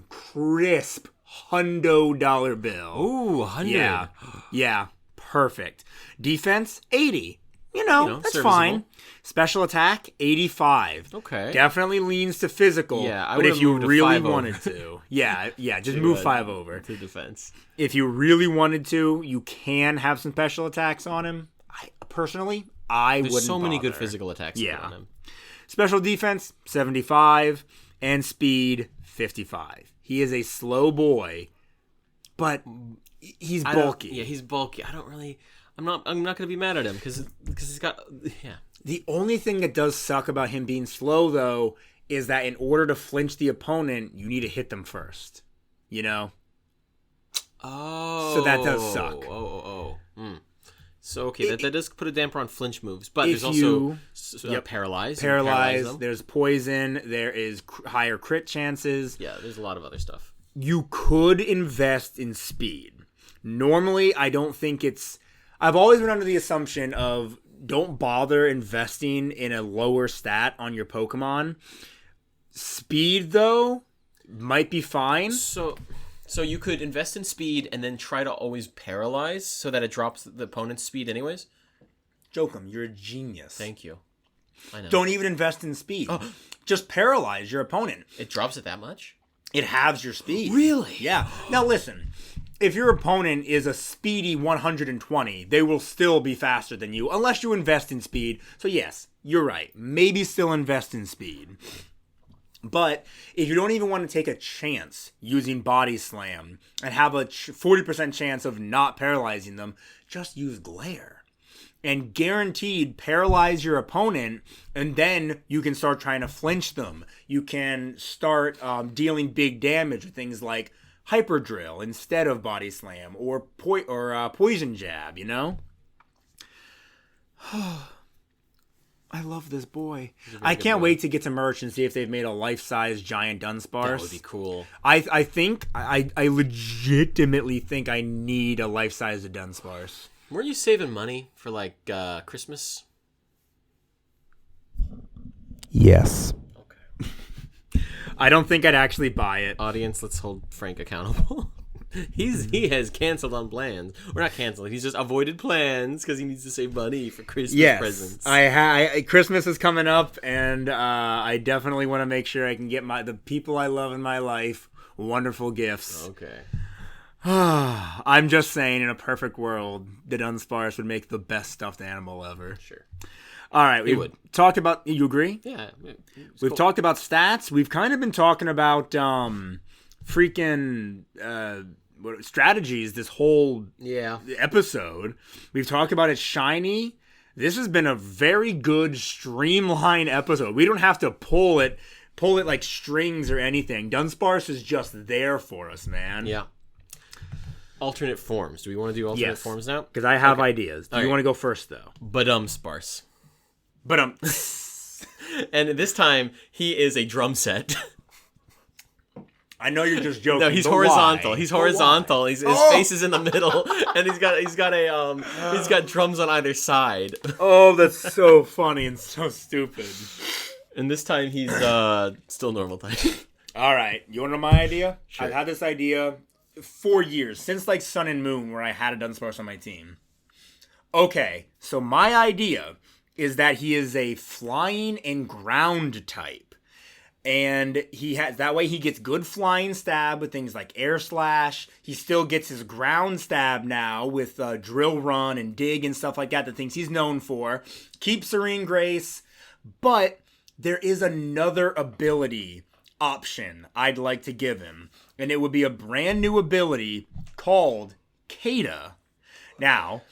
crisp, $100 bill. Ooh, 100. Yeah, perfect. Defense, 80. You know, that's fine. Special attack, 85. Okay. Definitely leans to physical. Yeah, but if you really wanted to. Yeah, just move 5 over. To defense. If you really wanted to, you can have some special attacks on him. Personally, I wouldn't There's so many bother. good physical attacks on him. Special defense, 75. And speed, 55. He is a slow boy, but he's bulky. Yeah, he's bulky. I'm not going to be mad at him because he's got The only thing that does suck about him being slow, though, is that in order to flinch the opponent, you need to hit them first. You know? Oh. So that does suck. So, okay, that does put a damper on flinch moves. But there's also paralyze. Paralyze. There's poison. There is higher crit chances. Yeah, there's a lot of other stuff. You could invest in speed. Normally, I don't think it's... I've always been under the assumption of don't bother investing in a lower stat on your Pokemon. Speed, though, might be fine. So you could invest in speed and then try to always paralyze so that it drops the opponent's speed anyways? Jokum, you're a genius. Thank you. I know. Don't even invest in speed. Just paralyze your opponent. It drops it that much? It halves your speed. Really? Yeah. Now listen, if your opponent is a speedy 120, they will still be faster than you unless you invest in speed. So yes, you're right. Maybe still invest in speed. But if you don't even want to take a chance using Body Slam and have a 40% chance of not paralyzing them, just use Glare. and guaranteed paralyze your opponent, and then you can start trying to flinch them. You can start dealing big damage with things like hyper drill instead of body slam or poison jab, you know? I love this boy. I can't wait to get to merch and see if they've made a life-size giant Dunsparce. That would be cool. I think, I legitimately think I need a life-size Dunsparce. Weren't you saving money for, like, Christmas? Yes. Okay. I don't think I'd actually buy it. Audience, let's hold Frank accountable. He has canceled on plans. Or not canceled. He's just avoided plans because he needs to save money for Christmas presents. Christmas is coming up, and I definitely want to make sure I can get the people I love in my life wonderful gifts. Okay. I'm just saying, in a perfect world, the Dunsparce would make the best stuffed animal ever. Sure. All right, we've talked about. You agree? Yeah. We've talked about stats. We've kind of been talking about freaking strategies this whole episode. We've talked about it shiny. This has been a very good streamlined episode. We don't have to pull it like strings or anything. Dunsparce is just there for us, man. Yeah. Alternate forms. Do we want to do alternate forms now? Because I have ideas. Do you want to go first, though? Dudunsparce. And this time, he is a drum set. I know you're just joking. No, he's horizontal. Why? He's horizontal. His face is in the middle, and he's got drums on either side. Oh, that's so funny and so stupid. And this time he's still normal type. All right, you want to know my idea? Sure. I've had this idea for years, since like Sun and Moon, where I had a Dunsparce on my team. Okay, so my idea is that he is a flying and ground type. And that way he gets good flying stab with things like air slash. He still gets his ground stab now with drill run and dig and stuff like that, the things he's known for. Keep Serene Grace. But there is another ability option I'd like to give him. And it would be a brand new ability called Kata. Now,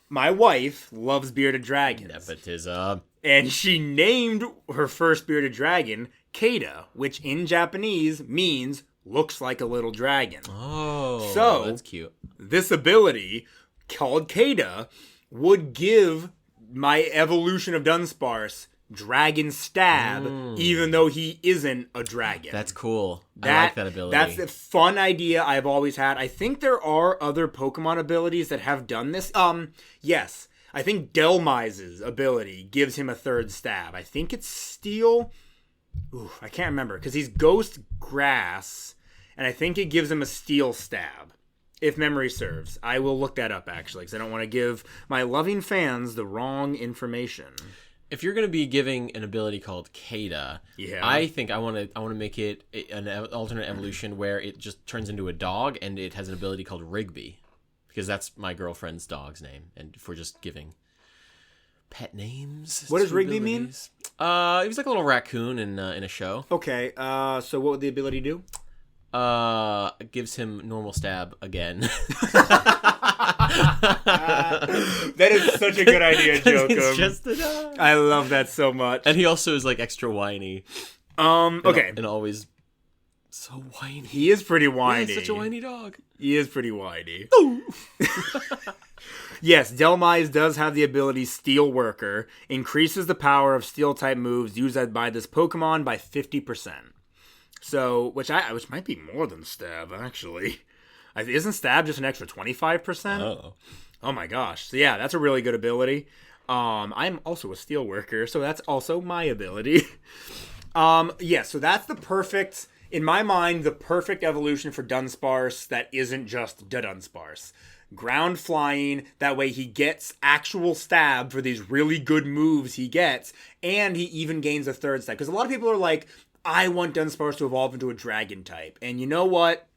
my wife loves bearded dragons. Nepotism. And she named her first bearded dragon Kata, which in Japanese means looks like a little dragon. Oh, so that's cute. This ability called Kata would give my evolution of Dunsparce dragon stab, even though he isn't a dragon. That's cool. I like that ability. That's a fun idea I've always had. I think there are other Pokemon abilities that have done this. Yes. I think Delmize's ability gives him a third stab. I think it's Steel. Ooh, I can't remember because he's Ghost Grass, and I think it gives him a Steel stab, if memory serves. I will look that up actually because I don't want to give my loving fans the wrong information. If you're going to be giving an ability called Kata, I think I want to make it an alternate evolution where it just turns into a dog and it has an ability called Rigby. Because that's my girlfriend's dog's name, and if we're just giving pet names, what does Rigby mean? He was like a little raccoon in a show. Okay, so what would the ability do? It gives him normal stab again. That is such a good idea, Jokum. It's just a dog. I love that so much. And he also is like extra whiny. Okay, and always so whiny. He is pretty whiny. He's such a whiny dog. He is pretty whiny. Yes, Delmize does have the ability Steel Worker. Increases the power of Steel-type moves used by this Pokemon by 50%. So, which might be more than Stab, actually. Isn't Stab just an extra 25%? Oh my gosh. So yeah, that's a really good ability. I'm also a Steel Worker, so that's also my ability. So that's the perfect... In my mind, the perfect evolution for Dunsparce that isn't just Dudunsparce. Ground flying, that way he gets actual stab for these really good moves he gets, and he even gains a third stab. Because a lot of people are like, I want Dunsparce to evolve into a dragon type. And you know what?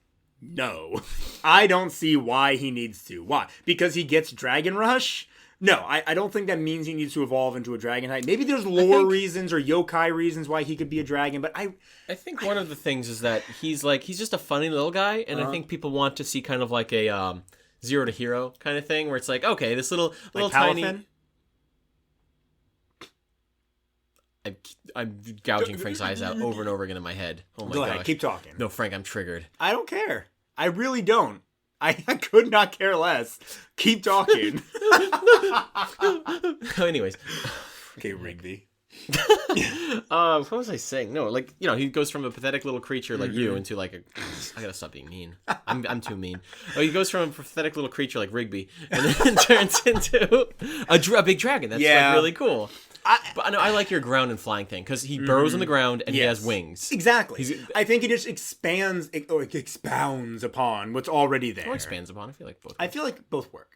No. I don't see why he needs to. Why? Because he gets Dragon Rush? No, I don't think that means he needs to evolve into a dragon type. Maybe there's lore reasons or yokai reasons why he could be a dragon, but I think one of the things is that he's just a funny little guy, and I think people want to see kind of like a Zero to Hero kind of thing, where it's like, okay, this little like tiny. Palafin? I'm gouging Frank's eyes out over and over again in my head. Oh my Go gosh. ahead, keep talking. No, Frank, I'm triggered. I don't care. I really don't. I could not care less. Keep talking. Anyways. Okay, Rigby. What was I saying? No, like, he goes from a pathetic little creature like you into like I gotta stop being mean. I'm too mean. He goes from a pathetic little creature like Rigby and then turns into a big dragon. That's like really cool. But no, I like your ground and flying thing because he burrows on the ground and he has wings. Exactly. I think it just expounds upon what's already there. Or expands upon. I feel like both. I feel like both work.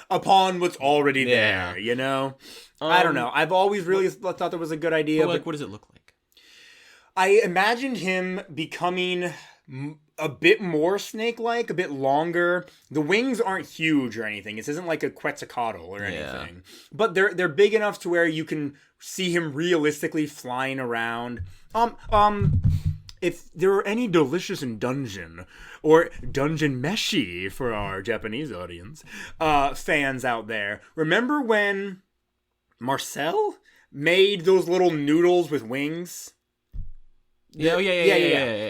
Upon what's already there, I don't know. I've always really thought that was a good idea. But what does it look like? I imagined him becoming a bit more snake-like, a bit longer. The wings aren't huge or anything. This isn't like a Quetzalcoatl or anything. But they're big enough to where you can see him realistically flying around. If there were any delicious in dungeon or dungeon meshi for our Japanese audience fans out there, remember when Marcel made those little noodles with wings? Yeah.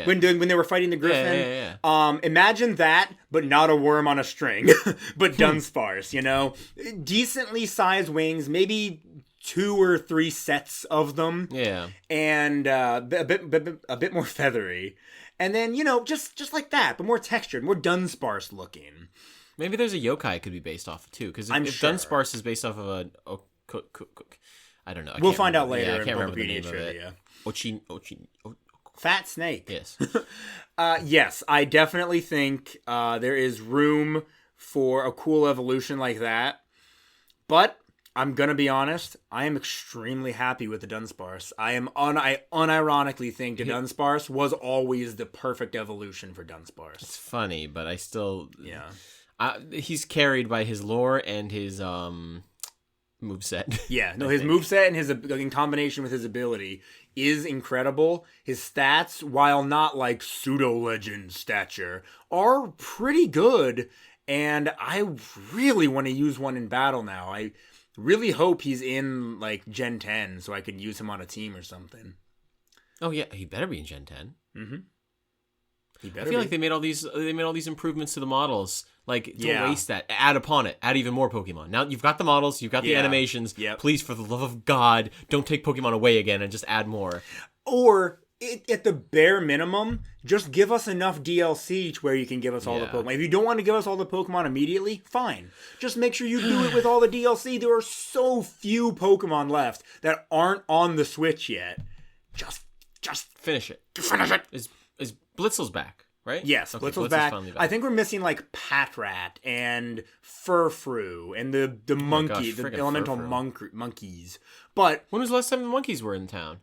When they were fighting the griffin. Imagine that, but not a worm on a string, but Dudunsparce, decently sized wings, maybe 2 or 3 sets of them. Yeah. And a bit more feathery. And then, just like that, but more textured, more Dudunsparce looking. Maybe there's a yokai it could be based off of too, because if sure. Dudunsparce is based off of a I don't know. We'll find out later. I can't remember the Wikipedia name trivia. of it. Fat snake. Yes. Yes, I definitely think there is room for a cool evolution like that. But I'm gonna be honest, I am extremely happy with the Dudunsparce. I unironically think the Dudunsparce was always the perfect evolution for Dudunsparce. It's funny, but I still Yeah. He's carried by his lore and his moveset. Yeah, no, his moveset and his in combination with his ability is incredible. His stats, while not like pseudo-legend stature, are pretty good, and I really want to use one in battle now. I really hope he's in like Gen 10 so I could use him on a team or something. Oh yeah, he better be in Gen 10. Mm-hmm. I feel like they made all these improvements to the models. Like, don't waste that. Add upon it. Add even more Pokemon. Now you've got the models, you've got the animations. Yep. Please, for the love of God, don't take Pokemon away again and just add more. Or at the bare minimum, just give us enough DLC to where you can give us all the Pokemon. If you don't want to give us all the Pokemon immediately, fine. Just make sure you do it with all the DLC. There are so few Pokemon left that aren't on the Switch yet. Just finish it. Finish it. Is Blitzel's back, right? Yes, okay, Blitzel's back. I think we're missing like Patrat and Furfrou and the monkey, the elemental monkeys. But when was the last time the monkeys were in town?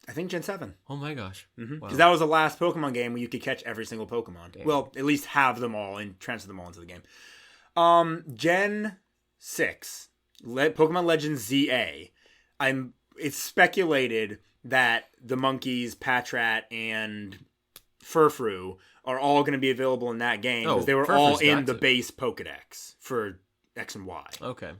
I think Gen 7. Oh my gosh. Because that was the last Pokemon game where you could catch every single Pokemon. Damn. Well, at least have them all and transfer them all into the game. Gen 6, Pokemon Legends ZA. It's speculated that the monkeys, Patrat, and Furfrou are all going to be available in that game because they were all in the base Pokedex for X and Y. Okay.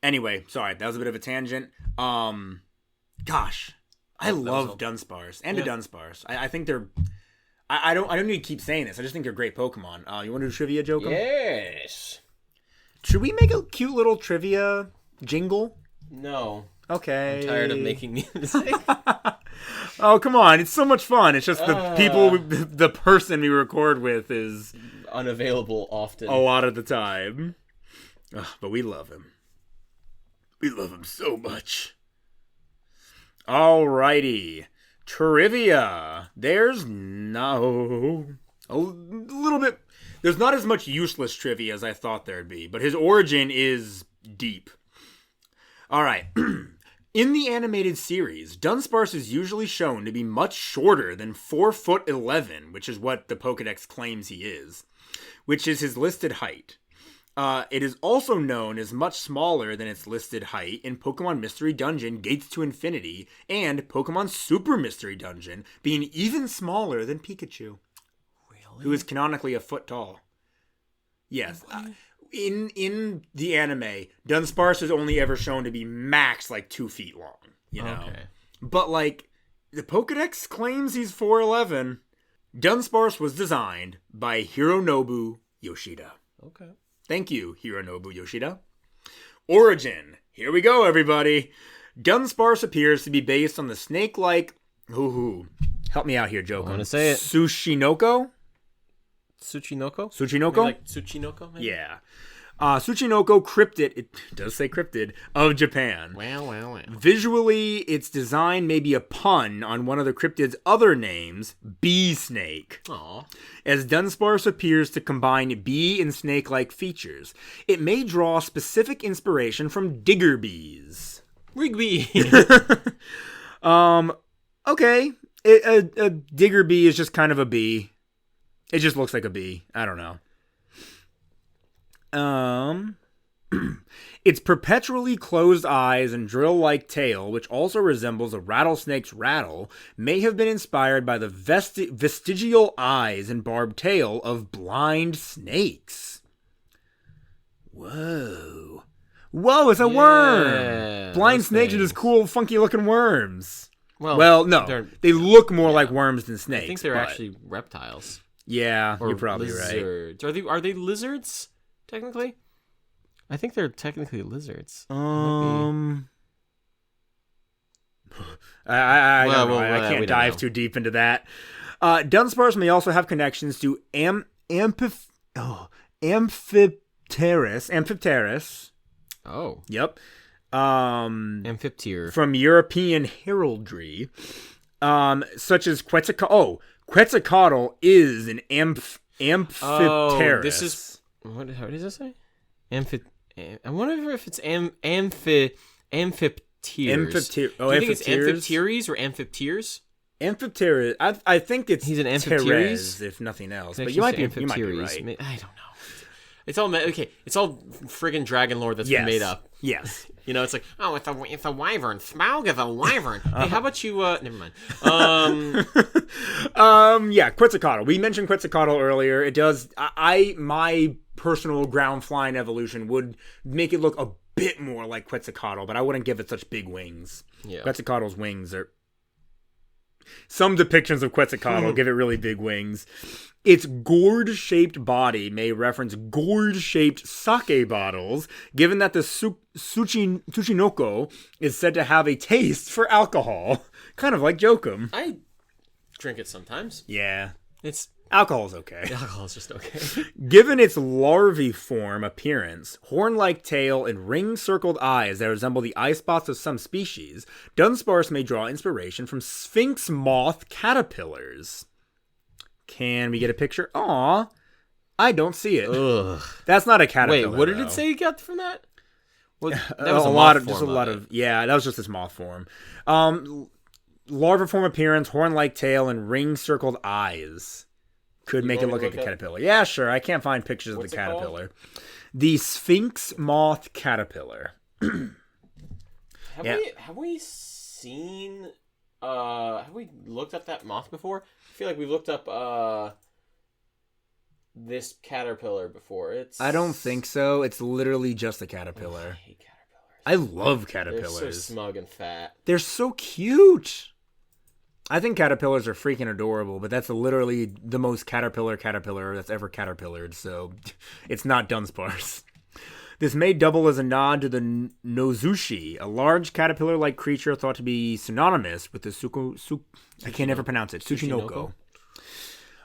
Anyway, sorry, that was a bit of a tangent. Gosh, I love Dudunsparce and Dudunsparce. I think they're. I don't need to keep saying this. I just think they're great Pokemon. You want to do trivia, Joker? Yes. Should we make a cute little trivia jingle? No. Okay. I'm tired of making music. Oh, come on. It's so much fun. It's just the person we record with is unavailable often. A lot of the time. But we love him. We love him so much. Alrighty. Trivia. There's not as much useless trivia as I thought there'd be, but his origin is deep. Alright. In the animated series, Dudunsparce is usually shown to be much shorter than 4'11", which is what the Pokedex claims he is, which is his listed height. It is also known as much smaller than its listed height in Pokemon Mystery Dungeon Gates to Infinity and Pokemon Super Mystery Dungeon, being even smaller than Pikachu. Really? Who is canonically a foot tall. Yes. In the anime, Dudunsparce is only ever shown to be max like 2 feet long. you know. Okay. But, like, the Pokedex claims he's 4'11". Dunsparce was designed by Hironobu Yoshida. Okay. Thank you, Hironobu Yoshida. Origin. Here we go, everybody. Dunsparce appears to be based on the snake-like... Help me out here, Joker. I want to say it. Tsushinoko? Tsuchinoko? Tsuchinoko? Maybe like Tsuchinoko, maybe? Yeah. Tsuchinoko cryptid, it does say cryptid, of Japan. Wow. Visually, its design may be a pun on one of the cryptid's other names, bee snake. Aw. As Dunsparce appears to combine bee and snake-like features, it may draw specific inspiration from digger bees. Rigby. Okay. A digger bee is just kind of a bee. It just looks like a bee. I don't know. Its perpetually closed eyes and drill-like tail, which also resembles a rattlesnake's rattle, may have been inspired by the vestigial eyes and barbed tail of blind snakes. Whoa, it's a worm! Blind snakes are just cool, funky-looking worms. Well, no, they look more like worms than snakes. I think they're actually reptiles. Yeah, Or you're probably lizards. right. Are they lizards? Technically, I think they're technically lizards. I don't know. I can't dive too deep into that. Dunsparce may also have connections to Amphipteris. Oh. Yep. Amphipter. From European heraldry, such as Quetzalcoatl. Oh, Quetzalcoatl is an Amphipteris. Oh, this is... How does it say? I wonder if it's amphipteers. Oh, do you think it's amphipteries or amphipteers? Amphipteris. I think it's He's an amphipteries, Teres, if nothing else. But you might be right. I don't know. It's all okay. It's all friggin' dragon lore that's been made up. Yes. You know, it's like, oh, it's a wyvern. Smaug is a wyvern. Hey, how about you? Never mind. Yeah, Quetzalcoatl. We mentioned Quetzalcoatl earlier. It does. My personal ground flying evolution would make it look a bit more like Quetzalcoatl, but I wouldn't give it such big wings. Yeah. Quetzalcoatl's wings are. Some depictions of Quetzalcoatl give it really big wings. Its gourd-shaped body may reference gourd-shaped sake bottles, given that the Tsuchinoko is said to have a taste for alcohol. Kind of like Jokum. I drink it sometimes. Yeah. Alcohol's okay. Alcohol's just okay. Given its larvae-form appearance, horn-like tail, and ring-circled eyes that resemble the eye spots of some species, Dunsparce may draw inspiration from sphinx moth caterpillars. Can we get a picture? Aw, I don't see it. Ugh. That's not a caterpillar. Wait, what did it say you got from that? Well, that was a lot of yeah, that was just its moth form. Larva form appearance, horn-like tail, and ring-circled eyes. Could make it look like a caterpillar. Yeah, sure. I can't find pictures of the caterpillar. The sphinx moth caterpillar. Have we seen? Have we looked up that moth before? I feel like we looked up this caterpillar before. I don't think so. It's literally just a caterpillar. I hate caterpillars. I love caterpillars. They're so smug and fat. They're so cute. I think caterpillars are freaking adorable, but that's literally the most caterpillar that's ever caterpillared, so it's not Dunsparce. This may double as a nod to the Nozushi, a large caterpillar-like creature thought to be synonymous with the I can't ever pronounce it. Tsuchinoko.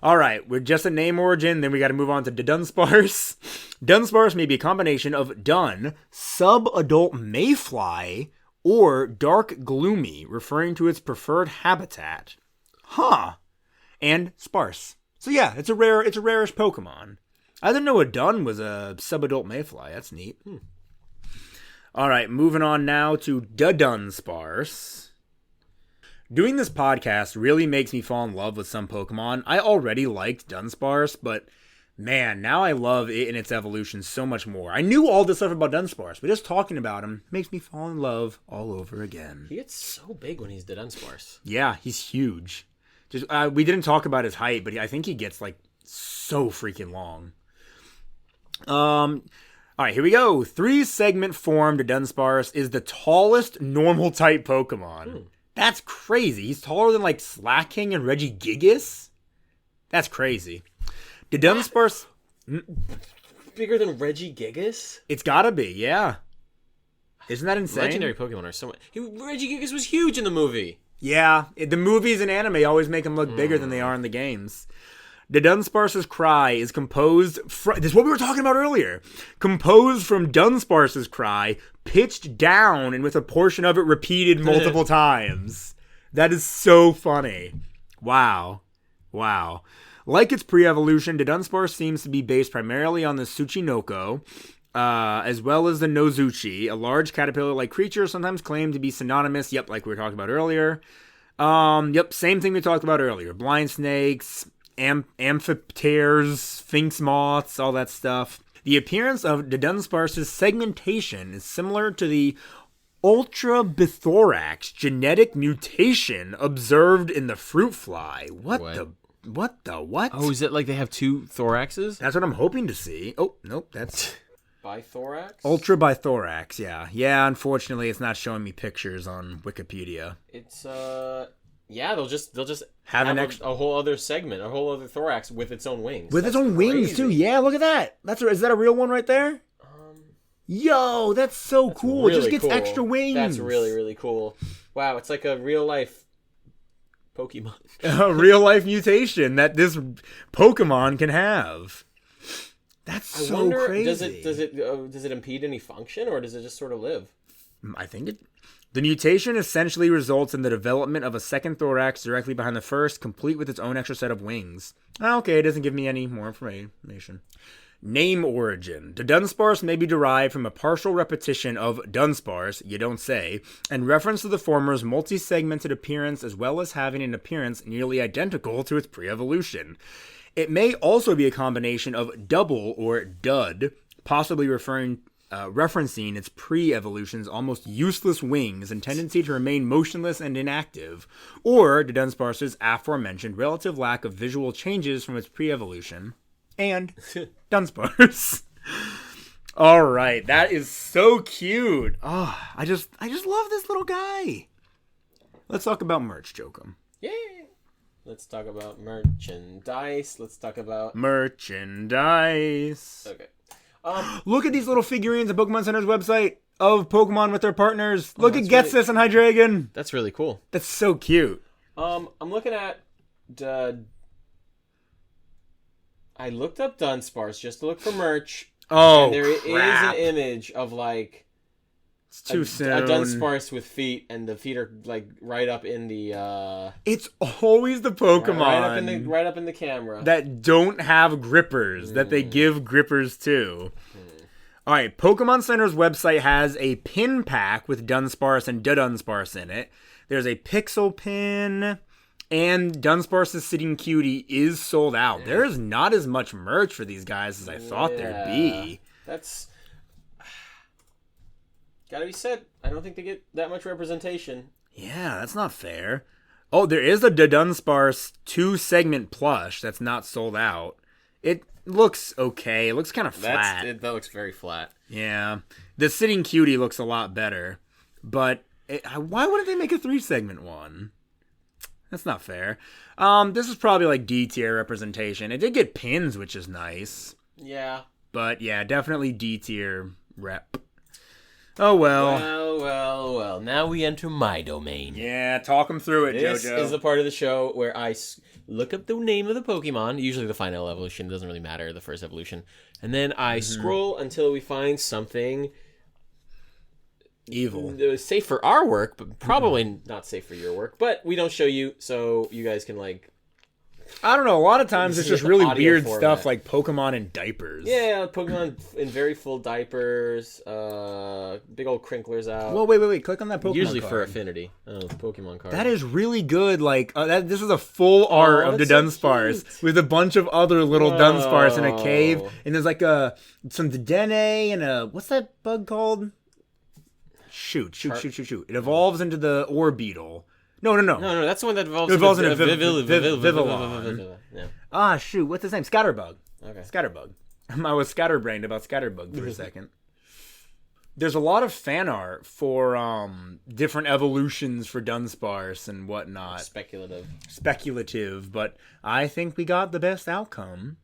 All right, we're just at name origin, then we got to move on to Dudunsparce. Dunsparce may be a combination of dun, sub-adult mayfly, or dark gloomy, referring to its preferred habitat. And sparse. So yeah, it's a rarish Pokemon. I didn't know a dun was a sub-adult mayfly. That's neat. All right, moving on now to Dudunsparce. Doing this podcast really makes me fall in love with some Pokemon. I already liked Dunsparce, but man, now I love it and its evolution so much more. I knew all this stuff about Dunsparce, but just talking about him makes me fall in love all over again. He gets so big when he's Dudunsparce. Yeah, he's huge. Just we didn't talk about his height, but I think he gets like so freaking long. All right, here we go. 3-segment form Dudunsparce is the tallest normal type Pokemon. That's crazy. He's taller than like Slacking and Regigigas? That's crazy. Dudunsparce... Bigger than Regigigas? It's gotta be, yeah. Isn't that insane? Legendary Pokemon are so much... Regigigas was huge in the movie. Yeah, the movies and anime always make them look bigger than they are in the games. Dudunsparce's cry is composed from... This is what we were talking about earlier. Composed from Dunsparce's cry, pitched down and with a portion of it repeated multiple times. That is so funny. Wow. Like its pre-evolution, Dudunsparce seems to be based primarily on the Tsuchinoko, as well as the Nozuchi, a large caterpillar-like creature sometimes claimed to be synonymous, like we were talking about earlier. Same thing we talked about earlier. Blind snakes, amphipteres, sphinx moths, all that stuff. The appearance of Dudunsparce's segmentation is similar to the ultrabithorax genetic mutation observed in the fruit fly. What the what? Oh, is it like they have 2 thoraxes? That's what I'm hoping to see. Oh, nope, that's... Bithorax? Ultrabithorax, yeah. Yeah, unfortunately, it's not showing me pictures on Wikipedia. It's, yeah, they'll just have a whole other segment, a whole other thorax with its own wings. With its own wings, too. Yeah, look at that. Is that a real one right there? Yo, that's so cool. Really it just gets cool. extra wings. That's really, really cool. Wow, it's like a real-life Pokemon. A real-life mutation that this Pokemon can have. That's so I wonder, crazy. Does it impede any function, or does it just sort of live? I think the mutation essentially results in the development of a second thorax directly behind the first, complete with its own extra set of wings. Okay, it doesn't give me any more information. Name origin. Dudunsparce may be derived from a partial repetition of Dunsparce, you don't say, and reference to the former's multi-segmented appearance as well as having an appearance nearly identical to its pre-evolution. It may also be a combination of double or dud, possibly referencing its pre-evolution's almost useless wings and tendency to remain motionless and inactive, or Dudunsparce's aforementioned relative lack of visual changes from its pre-evolution, and Dunsparce. All right, that is so cute. Oh, I just love this little guy. Let's talk about merch, Jokum. Yay! Let's talk about merchandise. Let's talk about merchandise. Okay. Look at these little figurines at Pokemon Center's website of Pokemon with their partners. Look at Getsis and Hydreigon. That's really cool. That's so cute. I'm looking at I looked up Dunsparce just to look for merch. Oh, and there crap. is an image of like it's too soon. A Dunsparce with feet, and the feet are like right up in the. It's always the Pokemon right up in the camera that don't have grippers that they give grippers to. All right, Pokemon Center's website has a pin pack with Dunsparce and Dudunsparce in it. There's a pixel pin. And Dunsparce's Sitting Cutie is sold out. There is not as much merch for these guys as I thought there'd be. That's gotta be said. I don't think they get that much representation. Yeah, that's not fair. Oh, there is a Dudunsparce 2-segment plush that's not sold out. It looks okay. It looks kind of flat. That looks very flat. Yeah. The Sitting Cutie looks a lot better. But why wouldn't they make a 3-segment one? That's not fair. This is probably like D-tier representation. It did get pins, which is nice. Yeah. But yeah, definitely D-tier rep. Oh well. Well. Now we enter my domain. Yeah, talk them through it, This JoJo. is the part of the show where I look up the name of the Pokemon, usually the final evolution, doesn't really matter, the first evolution. And then I scroll until we find something evil. Safe for our work, but probably not safe for your work. But we don't show you, so you guys can like. I don't know. A lot of times it's just really weird format. Stuff like Pokemon in diapers. Yeah, Pokemon in very full diapers, big old crinklers out. Well, wait. Click on that Pokemon Usually card. for affinity. Oh, the Pokemon card. That is really good. Like this is a full art of the Dunsparce with a bunch of other little Dunsparce in a cave, and there's like some Dedenne and a what's that bug called? Shoot. It evolves into the Orbeetle. No. No, that's the one that evolves into Vivillon. Yeah. Shoot, what's his name? Scatterbug. Okay. Scatterbug. I was scatterbrained about Scatterbug for a second. There's a lot of fan art for different evolutions for Dunsparce and whatnot. Speculative, but I think we got the best outcome.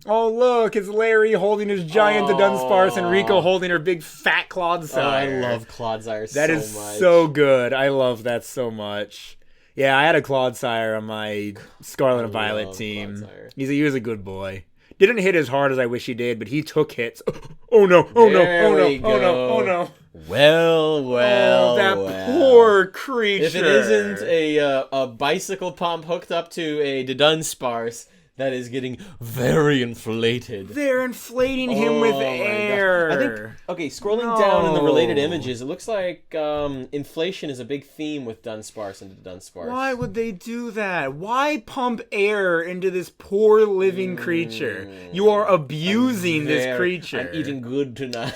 Oh, look, it's Larry holding his giant Dudunsparce and Rico holding her big fat Clodsire. Oh, I love Clodsire so much. That is so good. I love that so much. Yeah, I had a Clodsire on my Scarlet and Violet team. He was a good boy. Didn't hit as hard as I wish he did, but he took hits. Oh no, oh no, oh no, oh no, oh no. Well. That poor creature. If it isn't a bicycle pump hooked up to a Dudunsparce that is getting very inflated. They're inflating him with air. I think, okay, scrolling down in the related images, it looks like inflation is a big theme with Dunsparce and Dudunsparce. Why would they do that? Why pump air into this poor living creature? You are abusing this creature. I'm eating good tonight.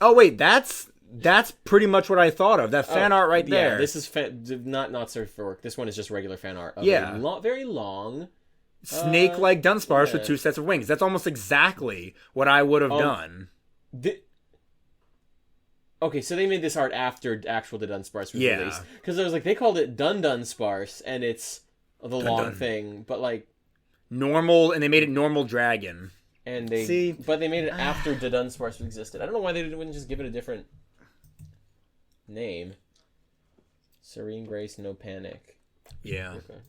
Oh, wait, that's pretty much what I thought of. That fan art right there. Yeah, this is not Surf for Work. This one is just regular fan art of a very long... snake-like Dunsparce with 2 sets of wings. That's almost exactly what I would have done. Okay, so they made this art after actual Dudunsparce was released. Because I was like, they called it Dudunsparce, and it's the long thing, but like... normal, and they made it normal dragon. And but they made it after Dudunsparce existed. I don't know why they wouldn't just give it a different name. Serene Grace, No Panic. Yeah. Okay.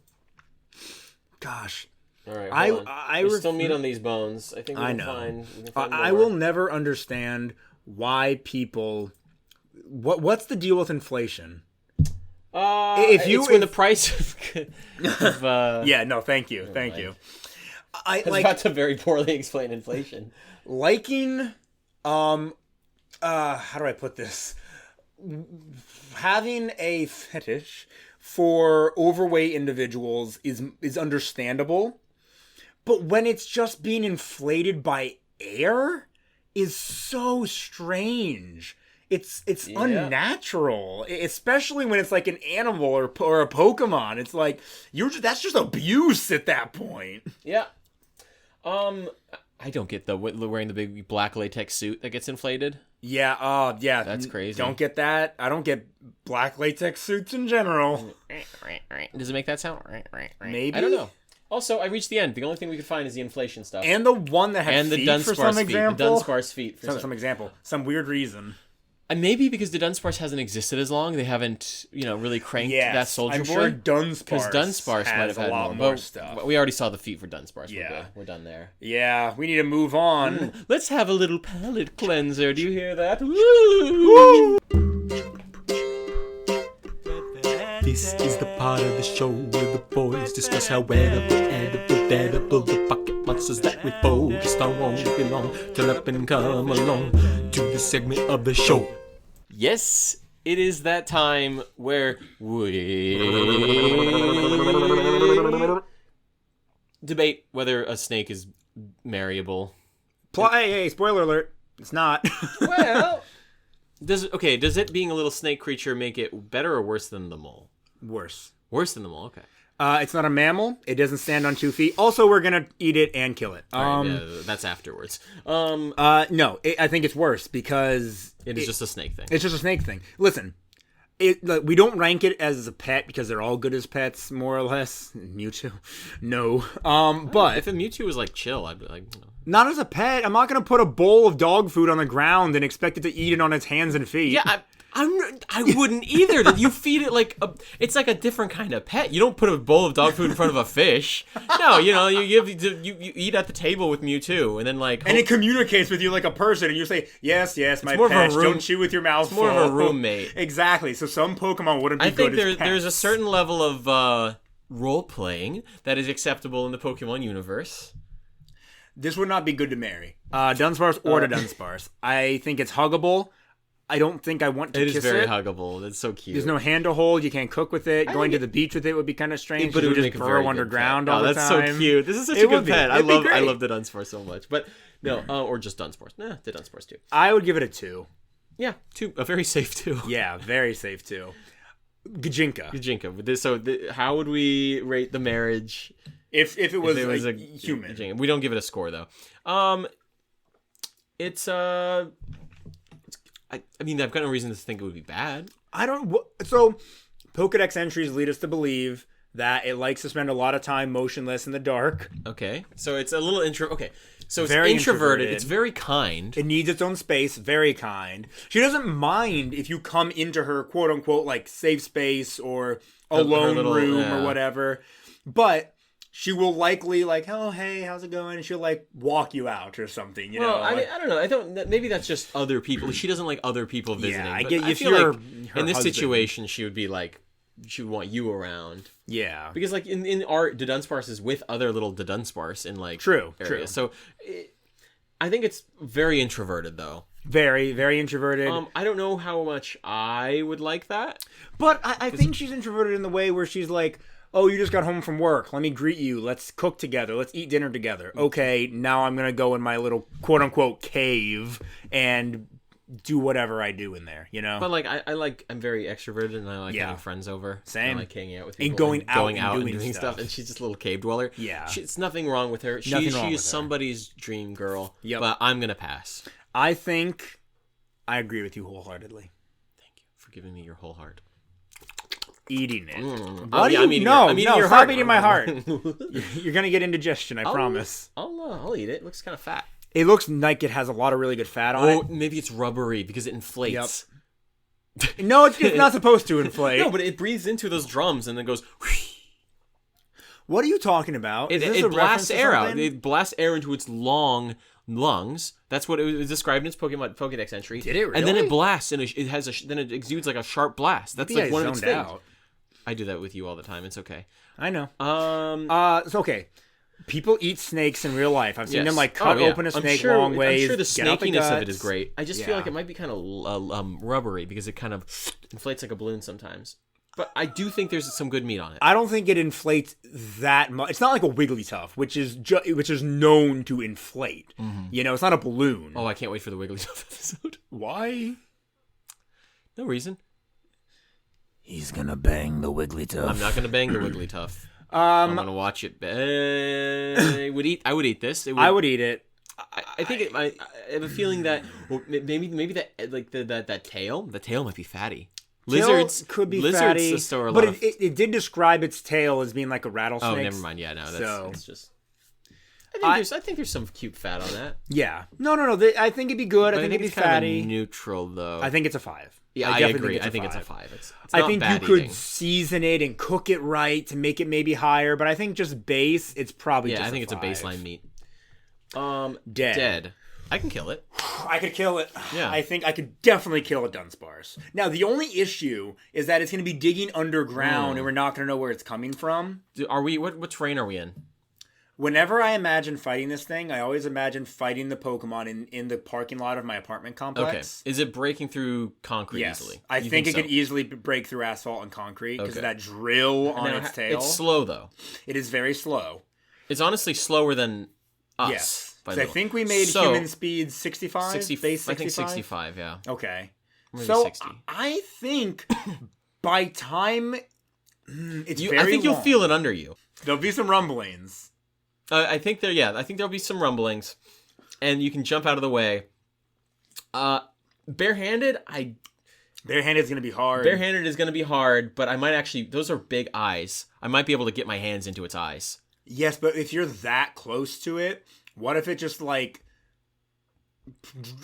Gosh. All right, there's still meat on these bones. I think we can find I will never understand why people... What's the deal with inflation? It's when the price of yeah, no, thank you. I was about to very poorly explain inflation. Liking... how do I put this? Having a fetish for overweight individuals is understandable, but when it's just being inflated by air is so strange. It's unnatural, especially when it's like an animal or a Pokemon. It's like that's just abuse at that point. Yeah. I don't get wearing the big black latex suit that gets inflated. Yeah, yeah. That's crazy. Don't get that. I don't get black latex suits in general. Does it make that sound? Maybe. I don't know. Also, I reached the end. The only thing we could find is the inflation stuff. And the one that had feet for some example. The Dunsparce feet. For some example. Some weird reason. Maybe because the Dunsparce hasn't existed as long, they haven't, really cranked that Soldier Boy. I'm sure Dunsparce because Dunsparce might have had a lot more stuff. We already saw the feet for Dunsparce. Yeah. We're done there. Yeah, we need to move on. Let's have a little palate cleanser. Do you hear that? Woo! This is the part of the show where the boys discuss how edible the pocket monsters that we focused on won't belong. Turn up and come along to the segment of the show. Yes, it is that time where we debate whether a snake is marryable. Hey, spoiler alert. It's not. Well, does it being a little snake creature make it better or worse than the mole? Worse. Worse than the mole, okay. It's not a mammal. It doesn't stand on 2 feet. Also, we're gonna eat it and kill it. That's afterwards. No, I think it's worse because it is just a snake thing. It's just a snake thing. Listen, we don't rank it as a pet because they're all good as pets, more or less. Mewtwo, no. But if a Mewtwo was like chill, I'd be like, not as a pet. I'm not gonna put a bowl of dog food on the ground and expect it to eat it on its hands and feet. Yeah. I wouldn't either. You feed it it's like a different kind of pet. You don't put a bowl of dog food in front of a fish. No, you eat at the table with Mewtwo, and then and it communicates with you like a person, and you say, yes, my pet, don't chew with your mouth full. It's more of a roommate. Exactly. So some Pokemon wouldn't be good as pets. I think there's a certain level of role playing that is acceptable in the Pokemon universe. This would not be good to marry. Dunsparce or Dudunsparce. I think it's huggable. I don't think I want to kiss it. It is very huggable. It's so cute. There's no hand to hold. You can't cook with it. Going to the beach with it would be kind of strange. But it would just burrow underground all the time. That's so cute. This is such a good pet. I love the Dunsparce so much. But no, or just Dunsparce. Nah, the Dunsparce too. I would give it a 2. Yeah, 2. A very safe 2. Yeah, very safe 2. Gajinka. So how would we rate the marriage if it was a human? We don't give it a score though. It's I mean, I've got no reason to think it would be bad. So Pokedex entries lead us to believe that it likes to spend a lot of time motionless in the dark. Okay, so it's a little Okay, so it's Very introverted. introverted. It's very kind. It needs its own space. Very kind. She doesn't mind if you come into her quote unquote like safe space or a lone little- room yeah. or whatever, but she will likely like, oh hey, how's it going? And she'll like walk you out or something. You know. I mean, I don't know. Maybe that's just other people. She doesn't like other people visiting. I but get if feel you're like her in this husband. situation, she would be like, she would want you around. Yeah. Because like in art, Dudunsparce is with other little Dudunsparce in like True. areas. So I think it's very introverted though. Very, very introverted. I don't know how much I would like that. But I think she's introverted in the way where she's like, oh, you just got home from work. Let me greet you. Let's cook together. Let's eat dinner together. Okay, now I'm going to go in my little quote-unquote cave and do whatever I do in there, you know? But like I'm very extroverted and I like having friends over. Same. I like hanging out with people And going out and doing doing stuff. stuff. And she's just a little cave dweller. Yeah. It's nothing wrong with her. Nothing wrong She with is her. somebody's dream girl. Yep. But I'm gonna pass. I think I agree with you wholeheartedly. Thank you for giving me your whole heart. Eating it. Oh, yeah, I'm eating no, I'm eating no, your stop heart. eating my heart. You're going to get indigestion, I promise. I'll eat it. It looks kind of fat. It looks like it has a lot of really good fat on Oh, it. maybe it's rubbery because it inflates. No, it's not supposed to inflate. No, but it breathes into those drums and then goes. What are you talking about? Is this It a reference blasts to air out. something? It blasts air into its long lungs. That's what it was described in its Pokédex entry. Did it And then really? it blasts and it has then it exudes like a sharp blast. That's Maybe like I one of its zoned things. out. I do that with you all the time. It's okay. I know. Um. It's okay. People eat snakes in real life. I've seen Yes. them like cut Oh, yeah. open a I'm snake sure, long ways. I'm sure the get out the snakiness of it guts. is great. I just feel Yeah. like it might be kind of rubbery because it kind of inflates like a balloon sometimes. But I do think there's some good meat on it. I don't think it inflates that much. It's not like a Wigglytuff, which is known to inflate. You know, it's not a balloon. Oh, I can't wait for the Wigglytuff episode. Why? No reason. He's gonna bang the Wigglytuff. I'm not gonna bang the Wigglytuff. I'm gonna watch it. I would eat this. I would eat it. I think I have a feeling that maybe that like that tail. The tail might be fatty. Lizards could be lizards fatty, store a but lot of. it did describe its tail as being like a rattlesnake. Oh, never mind. Yeah, no, that's just. I think there's some cute fat on that. Yeah. No. I think it'd be good. But I think it'd be it's kind of fatty. a neutral though. I think it's a 5. Yeah, I definitely agree. I think it's a 5. It's I not think you bad could eating. season it and cook it right to make it maybe higher, but I think just base, it's probably just I think it's a 5. baseline meat. Dead. I can kill it. I could kill it. Yeah. I think I could definitely kill a Dunsparce. Now, the only issue is that it's going to be digging underground and we're not going to know where it's coming from. Are we? What terrain are we in? Whenever I imagine fighting this thing, I always imagine fighting the Pokemon in the parking lot of my apartment complex. Okay. Is it breaking through concrete Yes. easily? I You think it so? could easily break through asphalt and concrete because Okay. of that drill on Now, its tail. It's slow though. It is very slow. It's honestly slower than us. Yes. by So the I way. think we made So, human speed 65? 60, Base 65? I think 65. Yeah. Okay. Maybe So 60. I think by time it's very I think you'll long. feel it under you. There'll be some rumblings. I think there'll be some rumblings, and you can jump out of the way. Barehanded, Barehanded is going to be hard. barehanded is going to be hard, but I might actually. Those are big eyes. I might be able to get my hands into its eyes. Yes, but if you're that close to it, what if it just like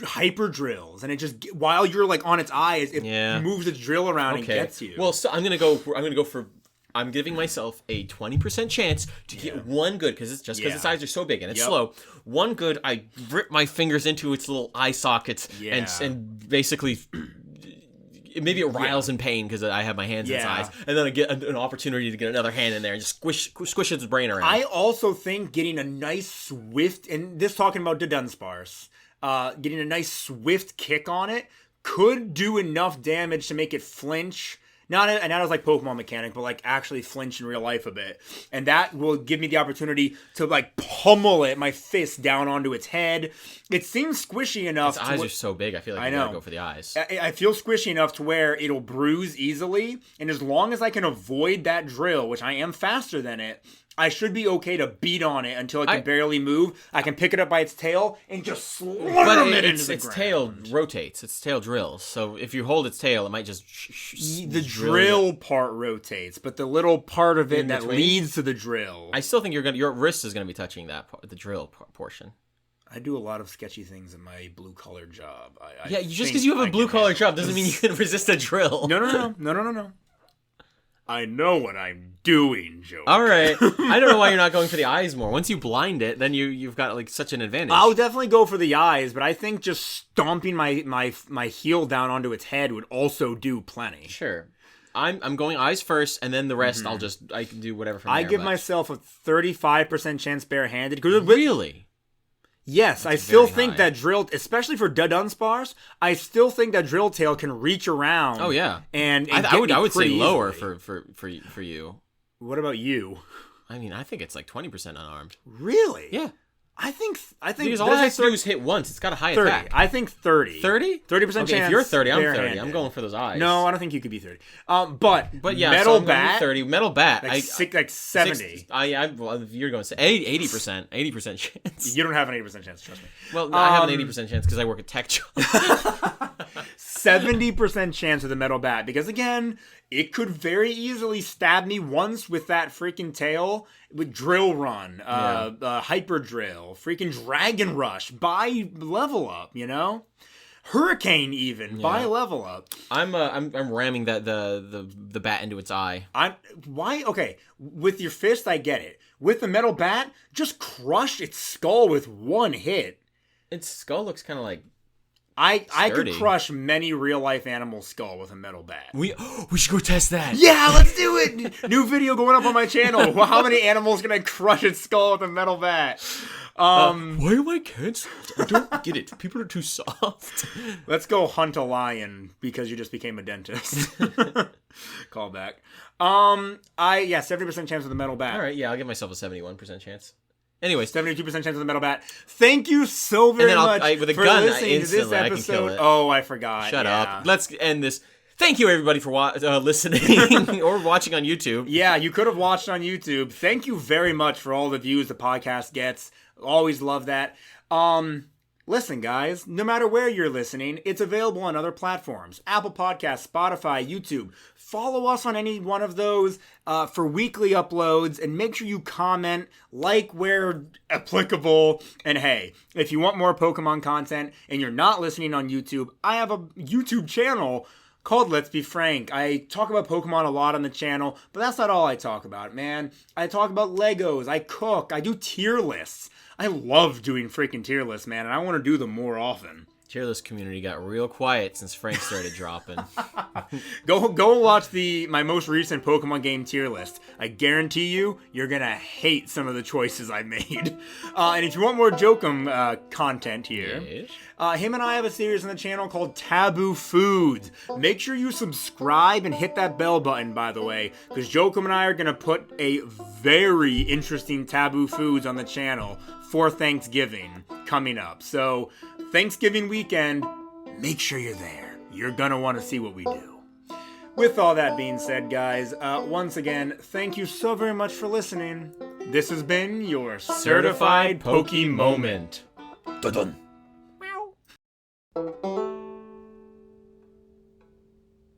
hyper drills and it just while you're like on its eyes, it moves its drill around and gets you. Well, so I'm gonna go for. I'm giving myself a 20% chance to get one good because its eyes are so big and it's slow. One good, I rip my fingers into its little eye sockets and basically. Maybe it riles in pain because I have my hands in its eyes, and then I get an opportunity to get another hand in there and just squish its brain around. I also think getting a nice swift, and this talking about Dudunsparce, getting a nice swift kick on it could do enough damage to make it flinch. Not as like Pokemon mechanic, but like actually flinch in real life a bit. And that will give me the opportunity to like pummel it, my fist down onto its head. It seems squishy enough. Its eyes are so big, I feel like I gotta go for the eyes. I feel squishy enough to where it'll bruise easily. And as long as I can avoid that drill, which I am faster than it, I should be okay to beat on it until it can barely move. I can pick it up by its tail and just slam it into the its ground. tail rotates. Its tail drills. So if you hold its tail, it might just The drill part rotates, but the little part of it that between? leads to the drill. I still think your wrist is going to be touching that the drill portion. I do a lot of sketchy things in my blue-collar job. Yeah, just because you have a blue-collar job doesn't mean you can resist a drill. No. I know what I'm doing, Joe. All right. I don't know why you're not going for the eyes more. Once you blind it, then you've got like such an advantage. I'll definitely go for the eyes, but I think just stomping my heel down onto its head would also do plenty. Sure. I'm going eyes first, and then the rest I can do whatever from there. I give myself a 35% chance barehanded. Really? Yes, I still think high. that drill, especially for Dudunsparce, I still think that drill tail can reach around. Oh yeah, and I would say lower easily. for you. What about you? I mean, I think it's like 20% unarmed. Really? Yeah. I think Because all it has to do is hit once. It's got a high 30. attack. I think 30. 30? 30% Okay, chance. if you're 30, I'm 30. barehanded. I'm going for those eyes. No, I don't think you could be 30. But yeah, metal so I'm going bat, 30. Metal bat. like 70. Well, you're going to say 80%. 80% chance. You don't have an 80% chance, trust me. Well, I have an 80% chance because I work a tech job. 70% chance with a metal bat because again, it could very easily stab me once with that freaking tail with drill run, hyper drill, freaking dragon rush, buy level up, hurricane even buy level up. I'm ramming the bat into its eye. Okay, with your fist I get it. With the metal bat, just crush its skull with one hit. Its skull looks kind of like I could sturdy. crush many real life animal skull with a metal bat. we should go test that. Yeah, let's do it. New video going up on my channel. Well, how many animals can I crush its skull with a metal bat? Why am I cancelled? I don't get it. People are too soft. Let's go hunt a lion because you just became a dentist. Call back. 70% chance with a metal bat. All right, yeah, I'll give myself a 71% chance. Anyways, 72% chance with a metal bat. Thank you so very then much with a for gun, listening to this instantly, I can kill episode. it. Oh, I forgot. shut Yeah. up. Let's end this. Thank you, everybody, for listening or watching on YouTube. Yeah, you could have watched on YouTube. Thank you very much for all the views the podcast gets. Always love that. Listen, guys, no matter where you're listening, it's available on other platforms. Apple Podcasts, Spotify, YouTube. Follow us on any one of those for weekly uploads, and make sure you comment, like where applicable. And hey, if you want more Pokemon content and you're not listening on YouTube, I have a YouTube channel called Let's Be Frank. I talk about Pokemon a lot on the channel, but that's not all I talk about, man. I talk about Legos, I cook, I do tier lists. I love doing freaking tier lists, man, and I want to do them more often. Tier list community got real quiet since Frank started dropping. Go watch my most recent Pokemon game tier list. I guarantee you're gonna hate some of the choices I made. And if you want more Jokum content here, Yes. him and I have a series on the channel called Taboo Foods. Make sure you subscribe and hit that bell button, by the way, because Jokum and I are gonna put a very interesting Taboo Foods on the channel for Thanksgiving coming up. So Thanksgiving weekend, make sure you're there. You're gonna want to see what we do. With all that being said, guys, once again, thank you so very much for listening. This has been your Certified Poke Moment. Dun-dun. Meow.